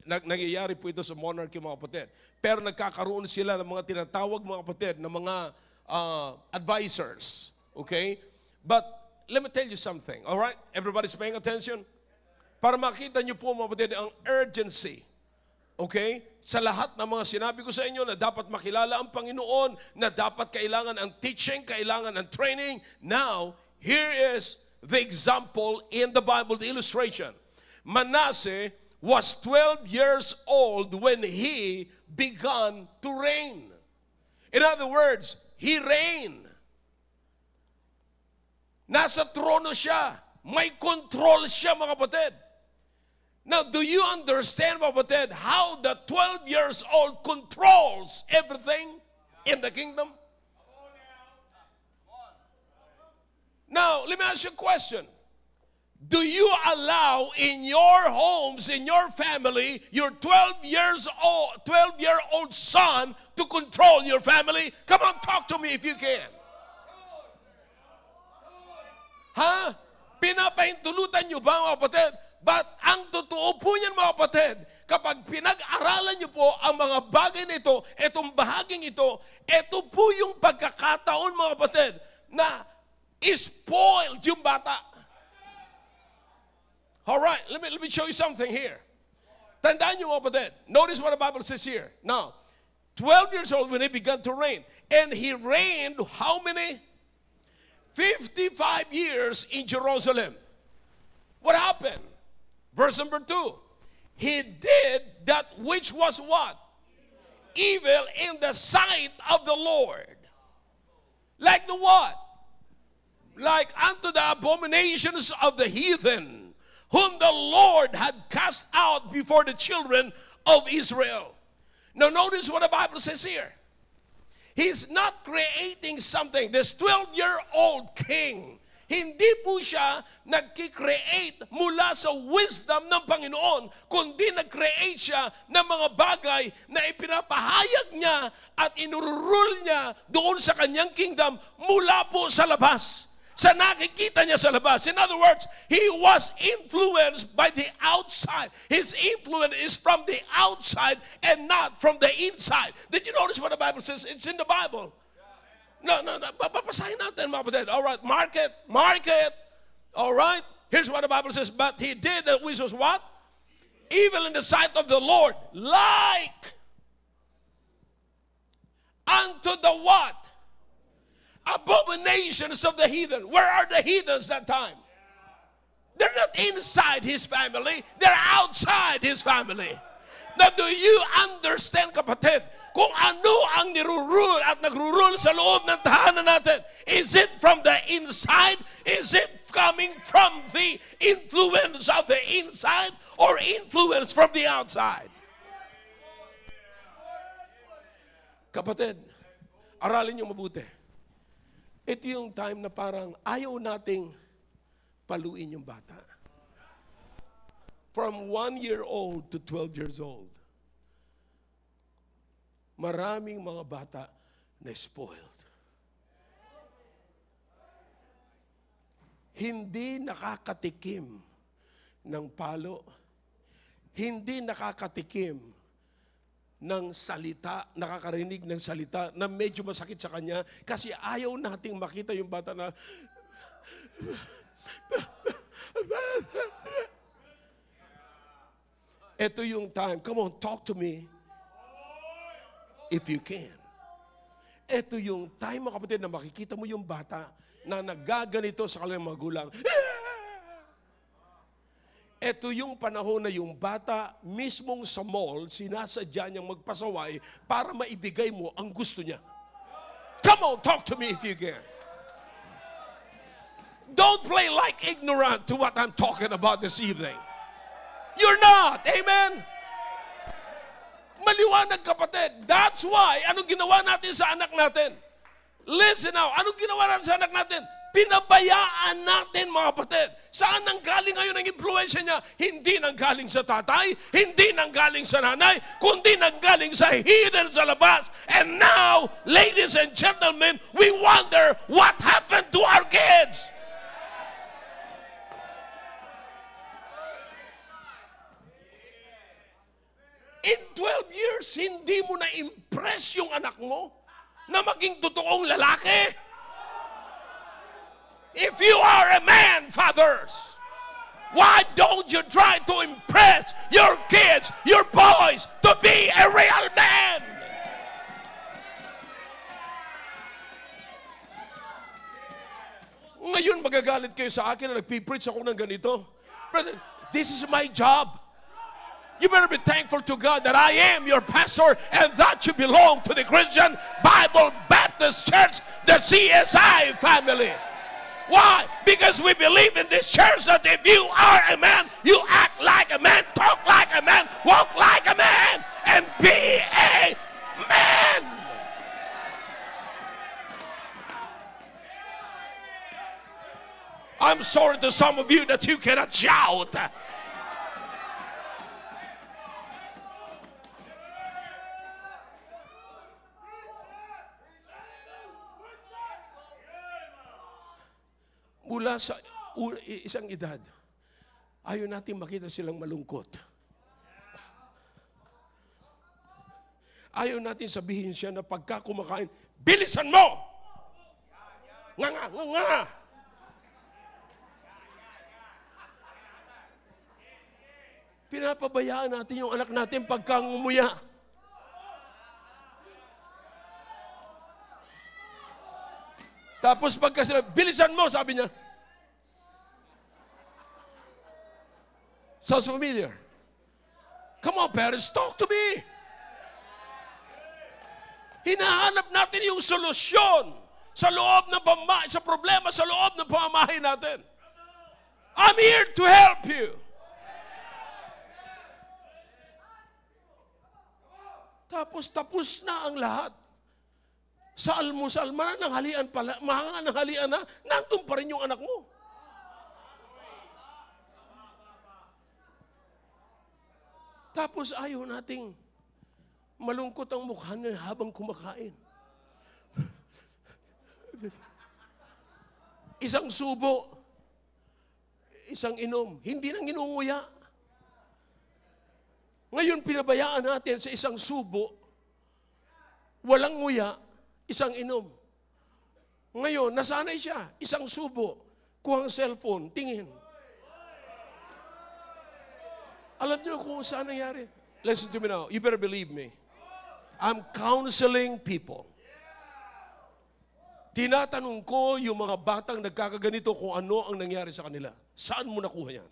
Nangyayari po ito sa monarchy, mga kapatid. Pero nagkakaroon sila ng mga tinatawag, mga kapatid, ng mga advisors. Okay? But let me tell you something. All right? Everybody's paying attention? Para makita niyo po, mga kapatid, ang urgency, okay, sa lahat ng mga sinabi ko sa inyo na dapat makilala ang Panginoon, na dapat kailangan ang teaching, kailangan ang training. Now, here is the example in the Bible, the illustration. Manasseh was 12 years old when he began to reign. In other words, he reigned. Nasa trono siya. May control siya, mga kapatid. Now, do you understand, mga kapatid, how the 12 years old controls everything in the kingdom? Now, let me ask you a question. Do you allow in your homes, in your family, your 12-year-old son to control your family? Come on, talk to me if you can. Ha? Pinapahintulutan nyo ba, mga kapatid? But ang totoo po niyan, mga kapatid, kapag pinag-aralan nyo po ang mga bagay nito, itong bahaging ito po yung pagkakataon, mga kapatid, na spoiled yung bata. Alright, let me show you something here. Tandaan nyo, mga kapatid. Notice what the Bible says here. Now, 12 years old when he began to reign. And he reigned how many? 55 years in Jerusalem. What happened? Verse number 2. He did that which was what? Evil in the sight of the Lord. Like the what? Like unto the abominations of the heathen, whom the Lord had cast out before the children of Israel. Now notice what the Bible says here. He's not creating something. This 12-year-old king, hindi po siya nagki-create mula sa wisdom ng Panginoon, kundi nag-create siya ng mga bagay na ipinapahayag niya at inururule niya doon sa kanyang kingdom mula po sa labas. sa nakikita niya sa labas. In other words, he was influenced by the outside. His influence is from the outside and not from the inside. Did you notice what the Bible says? It's in the Bible. No. Babasahin natin, mga kapatid. All right, mark it. All right. Here's what the Bible says. But he did that which was what? Evil in the sight of the Lord. Like unto the what? Abominations of the heathen. Where are the heathens that time? They're not inside his family. They're outside his family. Now, do you understand, kapatid, kung ano ang nirurule at nagrurule sa loob ng tahanan natin? Is it from the inside? Is it coming from the influence of the inside or influence from the outside? Kapatid, aralin niyo mabuti. Ito yung time na parang ayaw nating paluin yung bata. From 1 year old to 12 years old. Maraming mga bata na spoiled. Hindi nakakatikim ng palo. Hindi nakakatikim ng salita, nakakarinig ng salita na medyo masakit sa kanya kasi ayaw nating makita yung bata na ito yung time. Come on, talk to me if you can. Ito yung time, mga kapatid, na makikita mo yung bata na nagaganito sa kanilang magulang. Ito yung panahon na yung bata mismong sa mall, sinasadya niyang magpasaway para maibigay mo ang gusto niya. Come on, talk to me if you can. Don't play like ignorant to what I'm talking about this evening. You're not. Amen? Maliwanag, kapatid. That's why, anong ginawa natin sa anak natin? Listen now, anong ginawa natin sa anak natin? Pinabayaan natin, mga kapatid. Saan nanggaling ngayon ang impluensya niya? Hindi nanggaling sa tatay, hindi nanggaling sa nanay, kundi nanggaling sa heathen sa labas. And now, ladies and gentlemen, we wonder what happened to our kids. In 12 years, hindi mo na-impress yung anak mo na maging totoong lalaki. If you are a man, fathers, why don't you try to impress your kids, your boys, to be a real man? Ngayon magagalit kayo sa akin na nagpipreach ako ng ganito. Brother, this is my job. You better be thankful to God that I am your pastor and that you belong to the Christian Bible Baptist Church, the CSI family. Why? Because we believe in this church that if you are a man, you act like a man, talk like a man, walk like a man, and be a man. I'm sorry to some of you that you cannot shout. Mula sa isang edad, ayaw natin makita silang malungkot. Ayaw natin sabihin siya na pagka kumakain, bilisan mo! Nga! Pinapabayaan natin yung anak natin pagka ngumuya. Tapos pagka sila, bilisan mo, sabi niya. Sounds familiar? Come on, parents, talk to me. Hinahanap natin yung solusyon sa loob ng sa problema sa loob ng pamamahay natin. I'm here to help you. Tapos na ang lahat. Sa almusal, mananghalian pala, mananghalian na, nandun pa rin yung anak mo. Tapos ayaw nating malungkot ang mukha niya habang kumakain. isang subo, isang inom. Hindi nang inunguya. Ngayon, pinabayaan natin sa isang subo, walang nguya, isang inom. Ngayon, nasanay siya, isang subo, kuha ang cellphone, tingin. Alam niyo kung saan nangyari? Listen to me now. You better believe me. I'm counseling people. Tinatanong ko yung mga batang nagkakaganito kung ano ang nangyari sa kanila. Saan mo nakuha yan?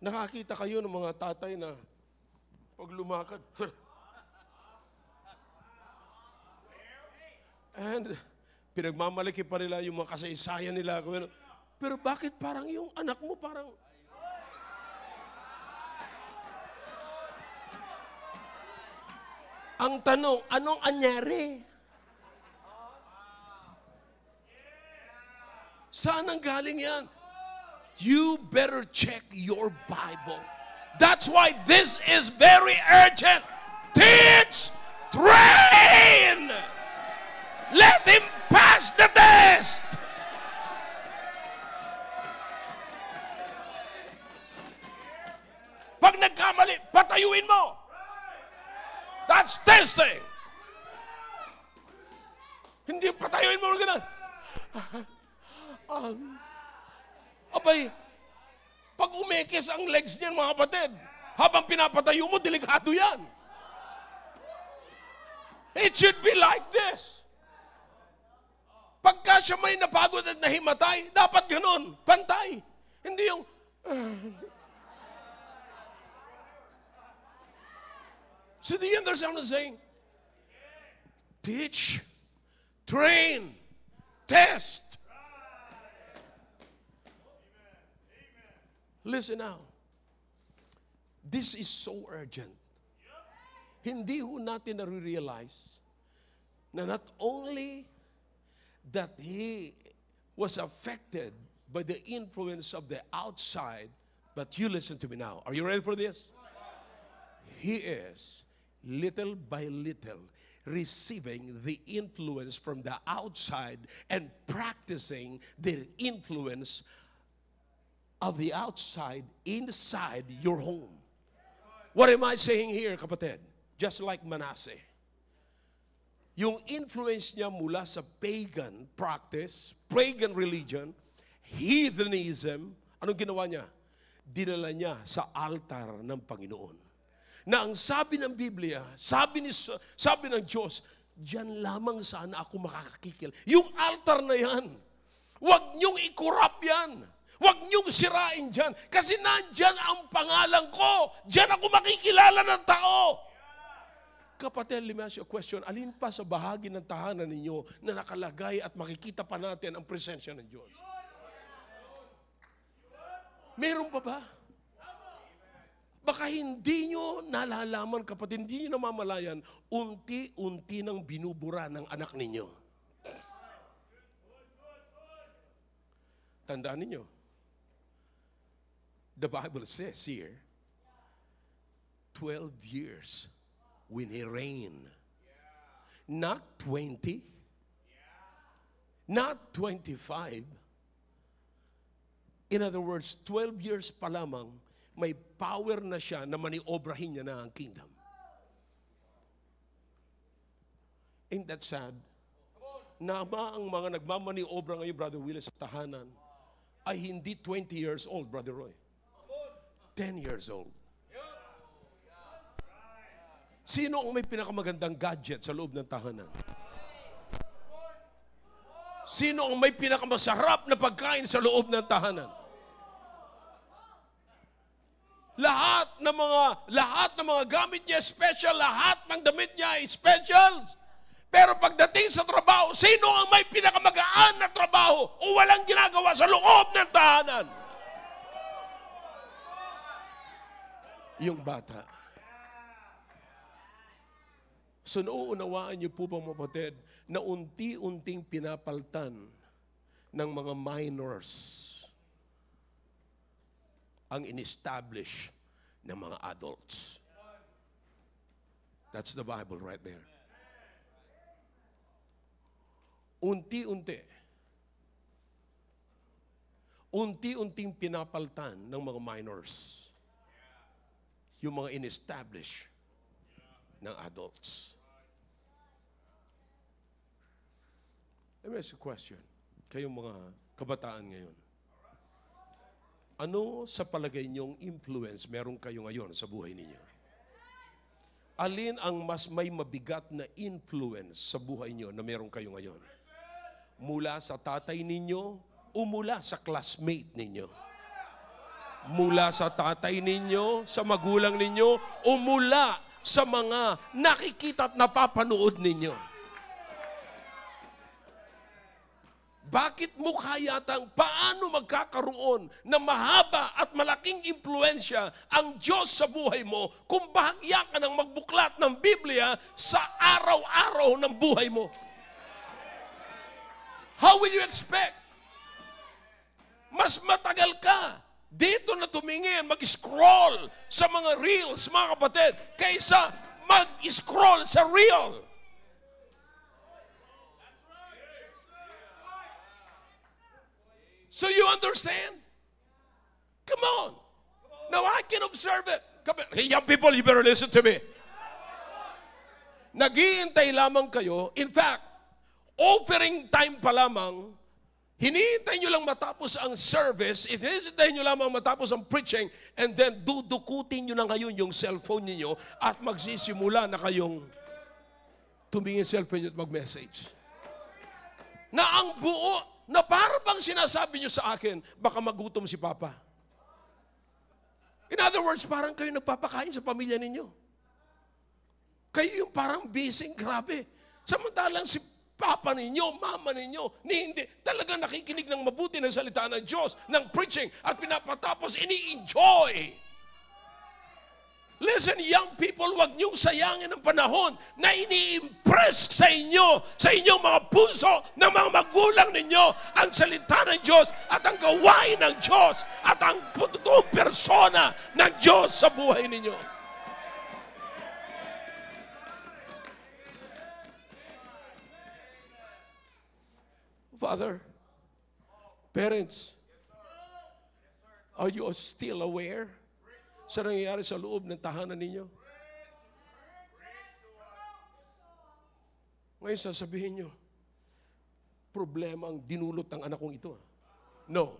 Nakakita kayo ng mga tatay na pag lumakad, and pinagmamalaki pa nila yung mga kasaysayan nila. Pero bakit parang yung anak mo parang... Ang tanong, anong anyari? Saan ang galing yan? You better check your Bible. That's why this is very urgent. Teach, train. Let him pass the test. Pag nagkamali, patayuin mo. That's testing. Hindi patayuin mo gano'n. Abay, pag umekis ang legs niyan, mga kapatid, habang pinapatayo mo, delikado yan. It should be like this. Pagka siya may napagod at nahimatay, dapat ganun, pantay. Hindi yung... So do you understand what I'm saying? Teach, train, test. Listen now. This is so urgent. Hindi ho natin na-realize na not only that he was affected by the influence of the outside, but you listen to me now. Are you ready for this? He is, little by little, receiving the influence from the outside and practicing the influence of the outside inside your home. What am I saying here, kapatid? Just like Manasseh. Yung influence niya mula sa pagan practice, pagan religion, heathenism, anong ginawa niya? Dinala niya sa altar ng Panginoon. Na ang sabi ng Biblia, sabi ng Diyos, diyan lamang sana ako makakakikil. Yung altar na yan, huwag niyong i-corrupt yan. Huwag niyong sirain dyan. Kasi nandyan ang pangalan ko. Diyan ako makikilala ng tao. Kapatid, let me ask you a question. Alin pa sa bahagi ng tahanan ninyo na nakalagay at makikita pa natin ang presensya ng Diyos? Meron pa ba? Baka hindi nyo nalalaman, kapatid, hindi nyo namamalayan, unti-unti nang binubura ng anak ninyo. Tandaan ninyo, the Bible says here, 12 years when he reigned. Not 20, not 25. In other words, 12 years pa lamang, may power na siya na maniobrahin niya na ang kingdom. Ain't that sad? Na ang mga nagmamaniobra ngayon, Brother Willis, sa tahanan, ay hindi 20 years old, Brother Roy. 10 years old. Sino ang may pinakamagandang gadget sa loob ng tahanan? Sino ang may pinakamasarap na pagkain sa loob ng tahanan? Lahat ng mga gamit niya special, lahat ng damit niya special. Pero pagdating sa trabaho, sino ang may pinakamagaan na trabaho o walang ginagawa sa loob ng tahanan? Yung bata. So nauunawaan niyo po bang mapatid na unti-unting pinapaltan ng mga minors ang in-establish ng mga adults. That's the Bible right there. unti-unting pinapaltan ng mga minors yung mga in-establish ng adults. Let me ask you a question. Kayong mga kabataan ngayon. Ano sa palagay niyong influence meron kayo ngayon sa buhay ninyo? Alin ang mas may mabigat na influence sa buhay niyo na meron kayo ngayon? Mula sa tatay ninyo o mula sa classmate ninyo? Mula sa tatay ninyo, sa magulang ninyo, o mula sa mga nakikita at napapanood ninyo? Bakit mo kayatang paano magkakaroon ng mahaba at malaking impluensya ang Diyos sa buhay mo kung bahagya ka ng magbuklat ng Biblia sa araw-araw ng buhay mo? How will you expect? Mas matagal ka dito na tumingin, mag-scroll sa mga reels, mga kapatid, kaysa mag-scroll sa reel. So you understand? Come on. Now I can observe it. Come on. Hey, young people, you better listen to me. Naghihintay lamang kayo. In fact, offering time pa lamang, hinihintay nyo lang matapos ang service, hinihintay nyo lamang matapos ang preaching, and then dudukutin nyo na ngayon yung cellphone niyo at magsisimula na kayong tumingin cellphone nyo at mag-message. Na ang buo, na para bang sinasabi nyo sa akin, baka magutom si Papa. In other words, parang kayo nagpapakain sa pamilya ninyo. Kayo yung parang busy, grabe. Samantalang si Papa ninyo, Mama ninyo, hindi talaga nakikinig ng mabuti ng salita ng Diyos, ng preaching, at pinapatapos, ini-enjoy. Listen, young people, huwag niyong sayangin ang panahon na ini-impress sa inyong mga puso ng mga magulang ninyo ang salita ng Diyos at ang gawain ng Diyos at ang totoong persona ng Diyos sa buhay ninyo. Father, parents, are you still aware sa nangyayari sa loob ng tahanan ninyo? Ngayon sasabihin nyo, problema ang dinulot ng anak kong ito. No.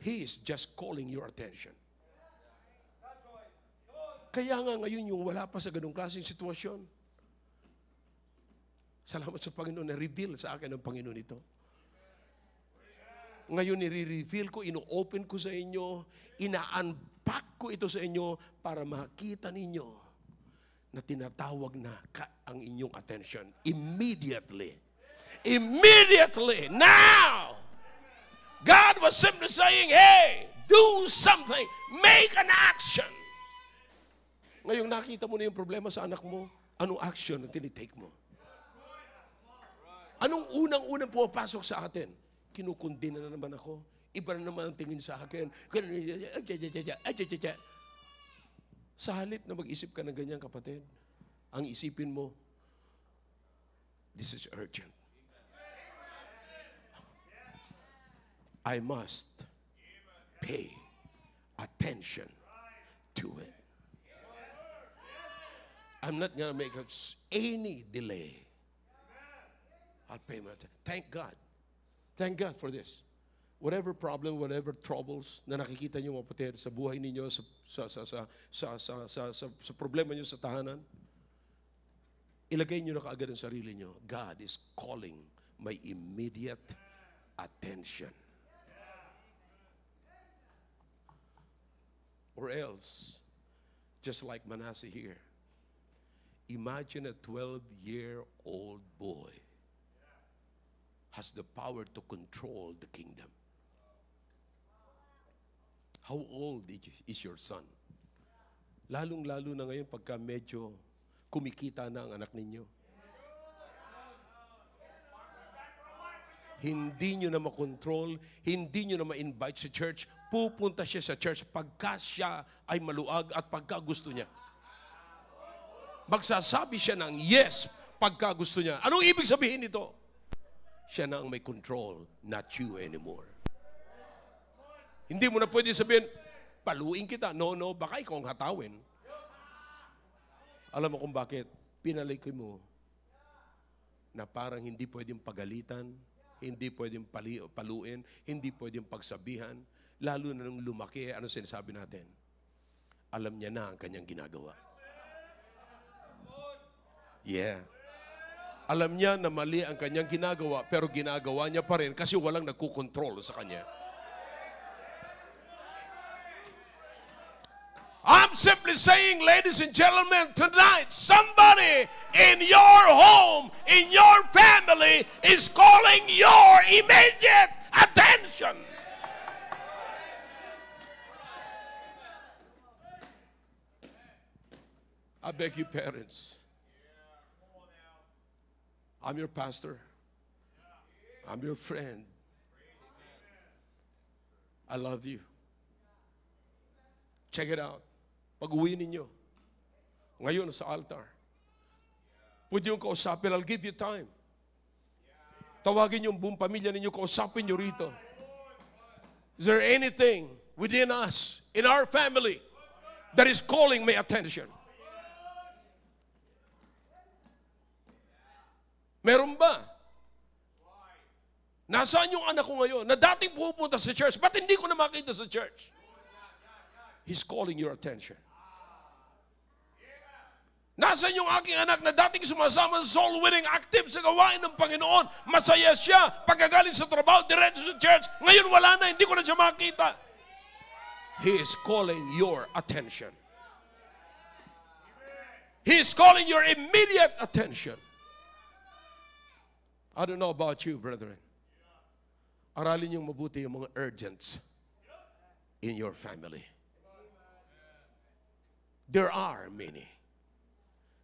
He is just calling your attention. Kaya nga ngayon yung wala pa sa ganung klaseng sitwasyon, salamat sa Panginoon na reveal sa akin ng Panginoon ito. Ngayon nire-reveal ko, ino-open ko sa inyo, ina-unpack ko ito sa inyo para makita ninyo na tinatawag na ang inyong attention. Immediately. Immediately. Now! God was simply saying, hey, do something. Make an action. Ngayon nakita mo na yung problema sa anak mo, anong action na tinitake mo? Anong unang-unang pumapasok sa atin? Kinukundina na naman ako. Iba na naman ang tingin sa akin. Sa halip na mag-isip ka ng ganyan, kapatid, ang isipin mo, this is urgent. I must pay attention to it. I'm not going to make any delay. I'll pay my attention. Thank God. Thank God for this. Whatever problem, whatever troubles na nakikita niyo mga kapatid sa buhay ninyo, sa problema niyo sa tahanan, ilagay niyo na kaagad ang sarili niyo. God is calling my immediate attention. Or else, just like Manasseh here, imagine a 12-year-old boy has the power to control the kingdom. How old is your son? Lalong-lalo na ngayon pagka medyo kumikita na ang anak ninyo. Hindi nyo na makontrol, hindi nyo na ma-invite sa church, pupunta siya sa church pagka siya ay maluag at pagka gusto niya. Magsasabi siya ng yes pagka gusto niya. Anong ibig sabihin nito? siya na ang may control, not you anymore. Hindi mo na pwede sabihin, paluin kita. No, baka ikaw ang hatawin. Alam mo kung bakit? Pinalaki mo na parang hindi pwedeng pagalitan, hindi pwedeng paluin, hindi pwedeng pagsabihan. Lalo na nung lumaki, ano sinasabi natin? Alam niya na ang kanyang ginagawa. Yeah. Alam niya na mali ang kanyang ginagawa, pero ginagawa niya pa rin kasi walang nagkukontrol sa kanya. I'm simply saying, ladies and gentlemen, tonight, somebody in your home, in your family, is calling your immediate attention. I beg you, parents. I'm your pastor. I'm your friend. I love you. Check it out. Pag-uwi ninyo, ngayon sa altar, pwede yung kausapin, I'll give you time. Tawagin yung buong pamilya ninyo, kausapin nyo rito. Is there anything within us, in our family, that is calling my attention? Meron ba? Nasaan yung anak ko ngayon na dating pupunta sa church, ba't hindi ko na makita sa church? He's calling your attention. Nasaan yung aking anak na dating sumasama sa soul winning, active sa gawain ng Panginoon, masaya siya, pagkagaling sa trabaho, diretso sa church, ngayon wala na, hindi ko na siya makita. He is calling your attention. He is calling your immediate attention. I don't know about you, brethren. Aralin niyong mabuti yung mga urgents in your family. There are many.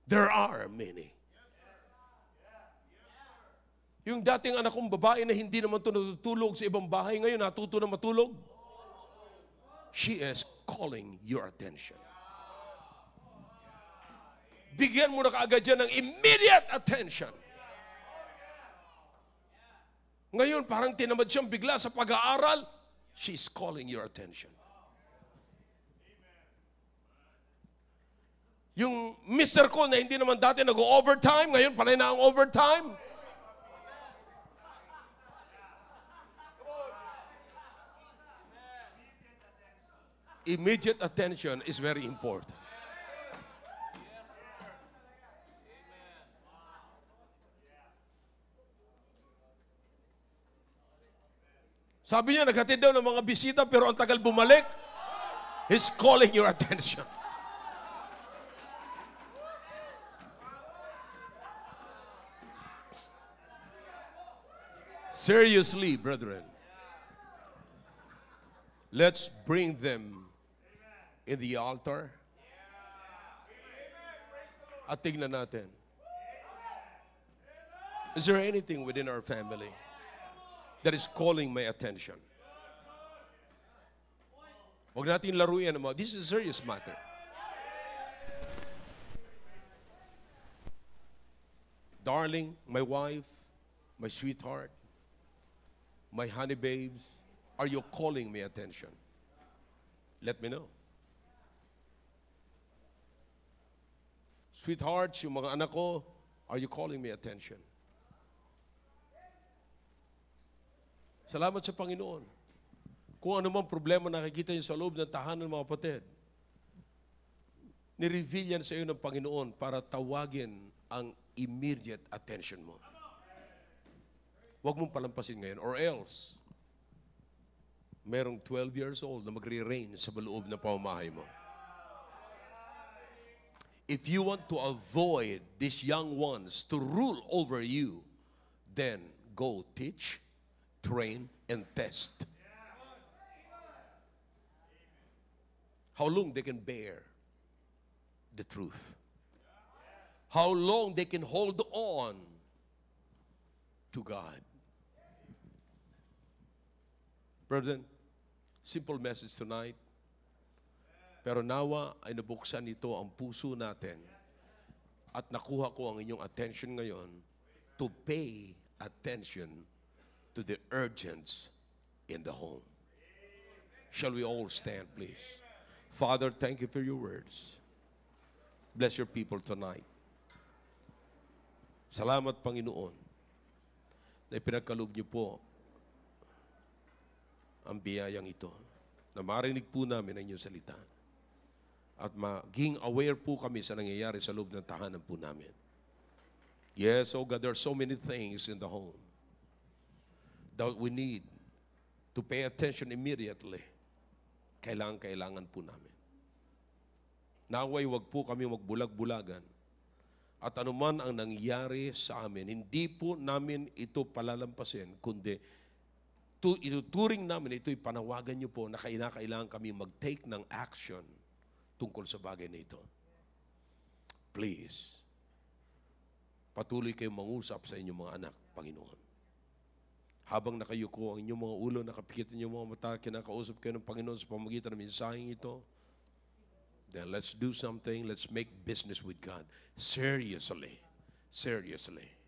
There are many. Yung dating anak kong babae na hindi naman natutulog sa ibang bahay, ngayon natuto na matulog. She is calling your attention. Bigyan mo na kaagad yan ng immediate attention. Ngayon, parang tinamad siyang bigla sa pag-aaral. She's calling your attention. Yung mister ko na hindi naman dati nag-overtime, ngayon panay na ang overtime. Immediate attention is very important. Sabi niya, naghatid daw ng mga bisita pero ang tagal bumalik. He's calling your attention. Seriously, brethren, let's bring them in the altar at tignan natin. Is there anything within our family that is calling my attention? Huwag natin laruin mo. This is a serious matter. Darling, my wife, my sweetheart, my honey babes, are you calling me attention? Let me know. Sweethearts, yung mga anak ko, are you calling me attention? Salamat sa Panginoon. Kung ano mang problema nakikita niyo sa loob ng tahanan ng mga kapatid, ni-reveal yan sa iyo ng Panginoon para tawagin ang immediate attention mo. Huwag mong palampasin ngayon. Or else, merong 12 years old na magre-reign sa loob ng pamamahay mo. If you want to avoid these young ones to rule over you, then go teach, train, and test. How long they can bear the truth. How long they can hold on to God. Brethren, simple message tonight. Pero nawa ay nabuksan nito ang puso natin at nakuha ko ang inyong attention ngayon to pay attention to the urgents in the home. Shall we all stand, please? Father, thank you for your words. Bless your people tonight. Salamat, Panginoon, na ipinagkaloob niyo po ang biyayang ito, na marinig po namin ang inyong salita at maging aware po kami sa nangyayari sa loob ng tahanan po namin. Yes, oh God, there are so many things in the home that we need to pay attention immediately. Kailangan po namin. Naway, wag po kami magbulag-bulagan. At anuman ang nangyari sa amin, hindi po namin ito palalampasin, kundi ituturing namin, ito'y panawagan niyo po na kailangan kami mag-take ng action tungkol sa bagay na ito. Please, patuloy kayong mangusap sa inyong mga anak, Panginoon. Habang nakayuko ang inyong mga ulo, nakapikit inyong mga mata, kinakausap kayo ng Panginoon sa pamamagitan ng mensaheng ito, then let's do something, let's make business with God. Seriously. Seriously.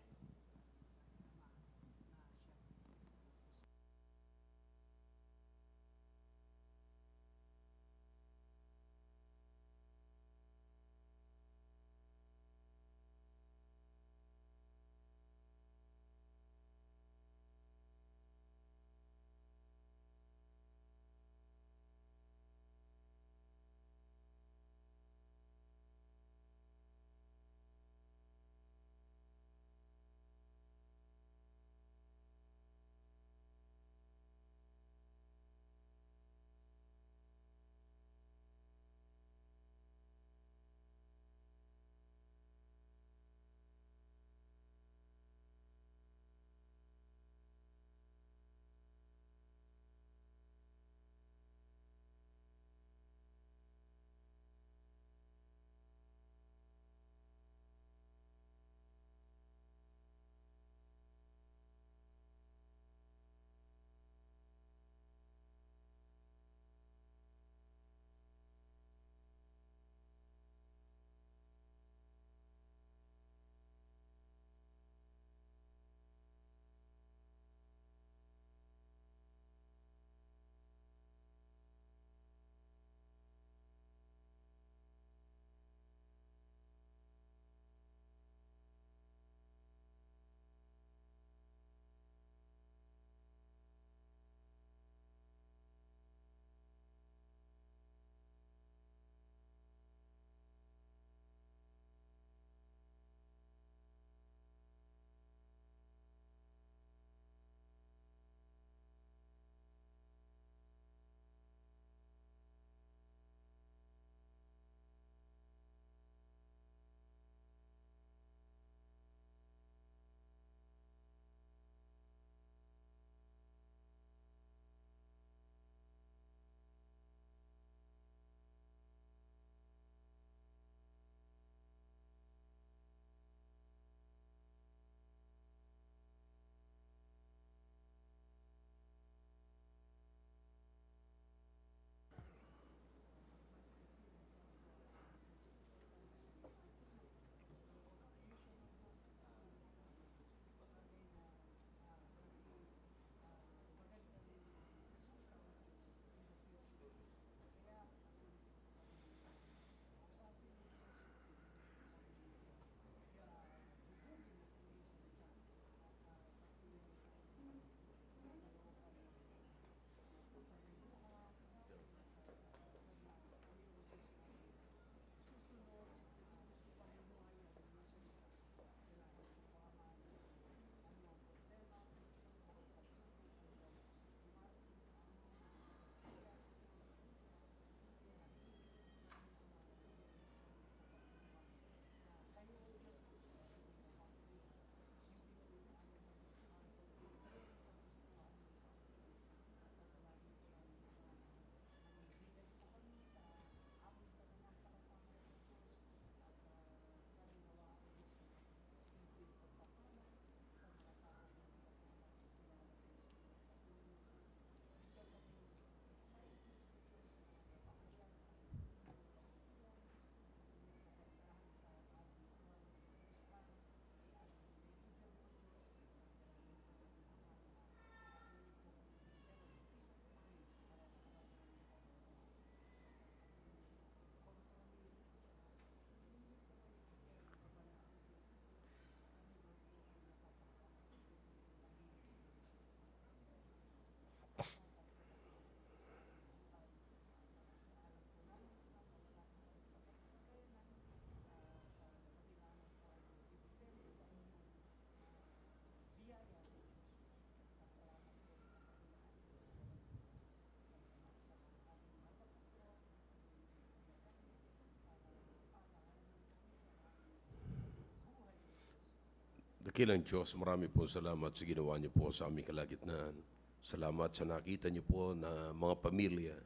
Dakilang Diyos, marami po salamat sa ginawa niyo po sa aming kalagitnaan. Salamat sa nakita niyo po na mga pamilya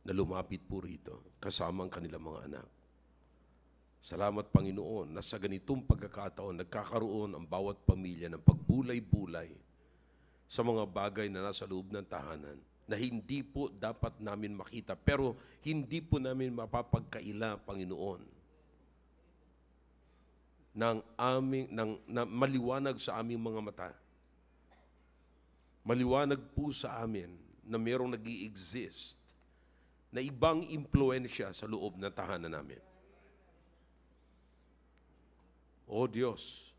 na lumapit po rito, kasama ang kanilang mga anak. Salamat, Panginoon, na sa ganitong pagkakataon, nagkakaroon ang bawat pamilya ng pagbulay-bulay sa mga bagay na nasa loob ng tahanan na hindi po dapat namin makita, pero hindi po namin mapapagkaila, Panginoon, na maliwanag sa aming mga mata. Maliwanag po sa amin na mayroong nag-i-exist na ibang impluensya sa loob ng tahanan namin. O Diyos,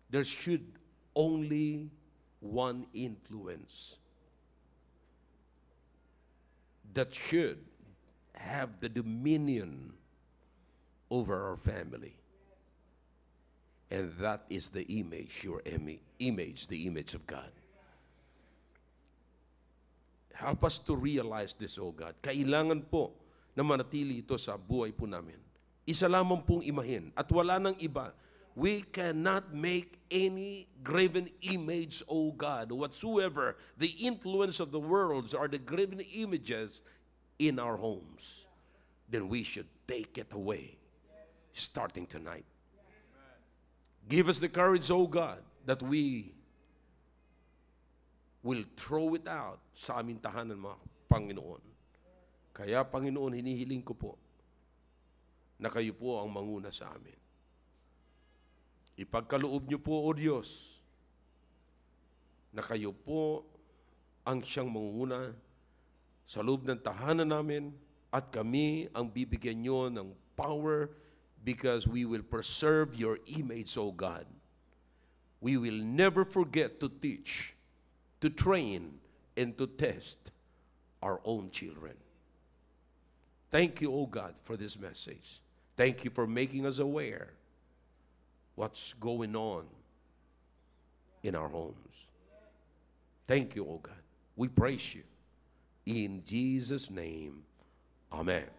there should only one influence that should have the dominion over our family. And that is the image, your image, the image of God. Help us to realize this, O God. Kailangan po na manatili ito sa buhay po namin. Isa lamang pong imahin at wala nang iba. We cannot make any graven image, O God, whatsoever the influence of the world are the graven images in our homes. Then we should take it away, starting tonight. Give us the courage, O God, that we will throw it out sa aming tahanan, mga Panginoon. Kaya, Panginoon, hinihiling ko po na kayo po ang manguna sa amin. Ipagkaloob niyo po, O Diyos, na kayo po ang siyang mangunguna sa loob ng tahanan namin at kami ang bibigyan niyo ng power because we will preserve your image, O God. We will never forget to teach, to train, and to test our own children. Thank you, O God, for this message. Thank you for making us aware what's going on in our homes. Thank you, O God. We praise you. In Jesus' name, amen.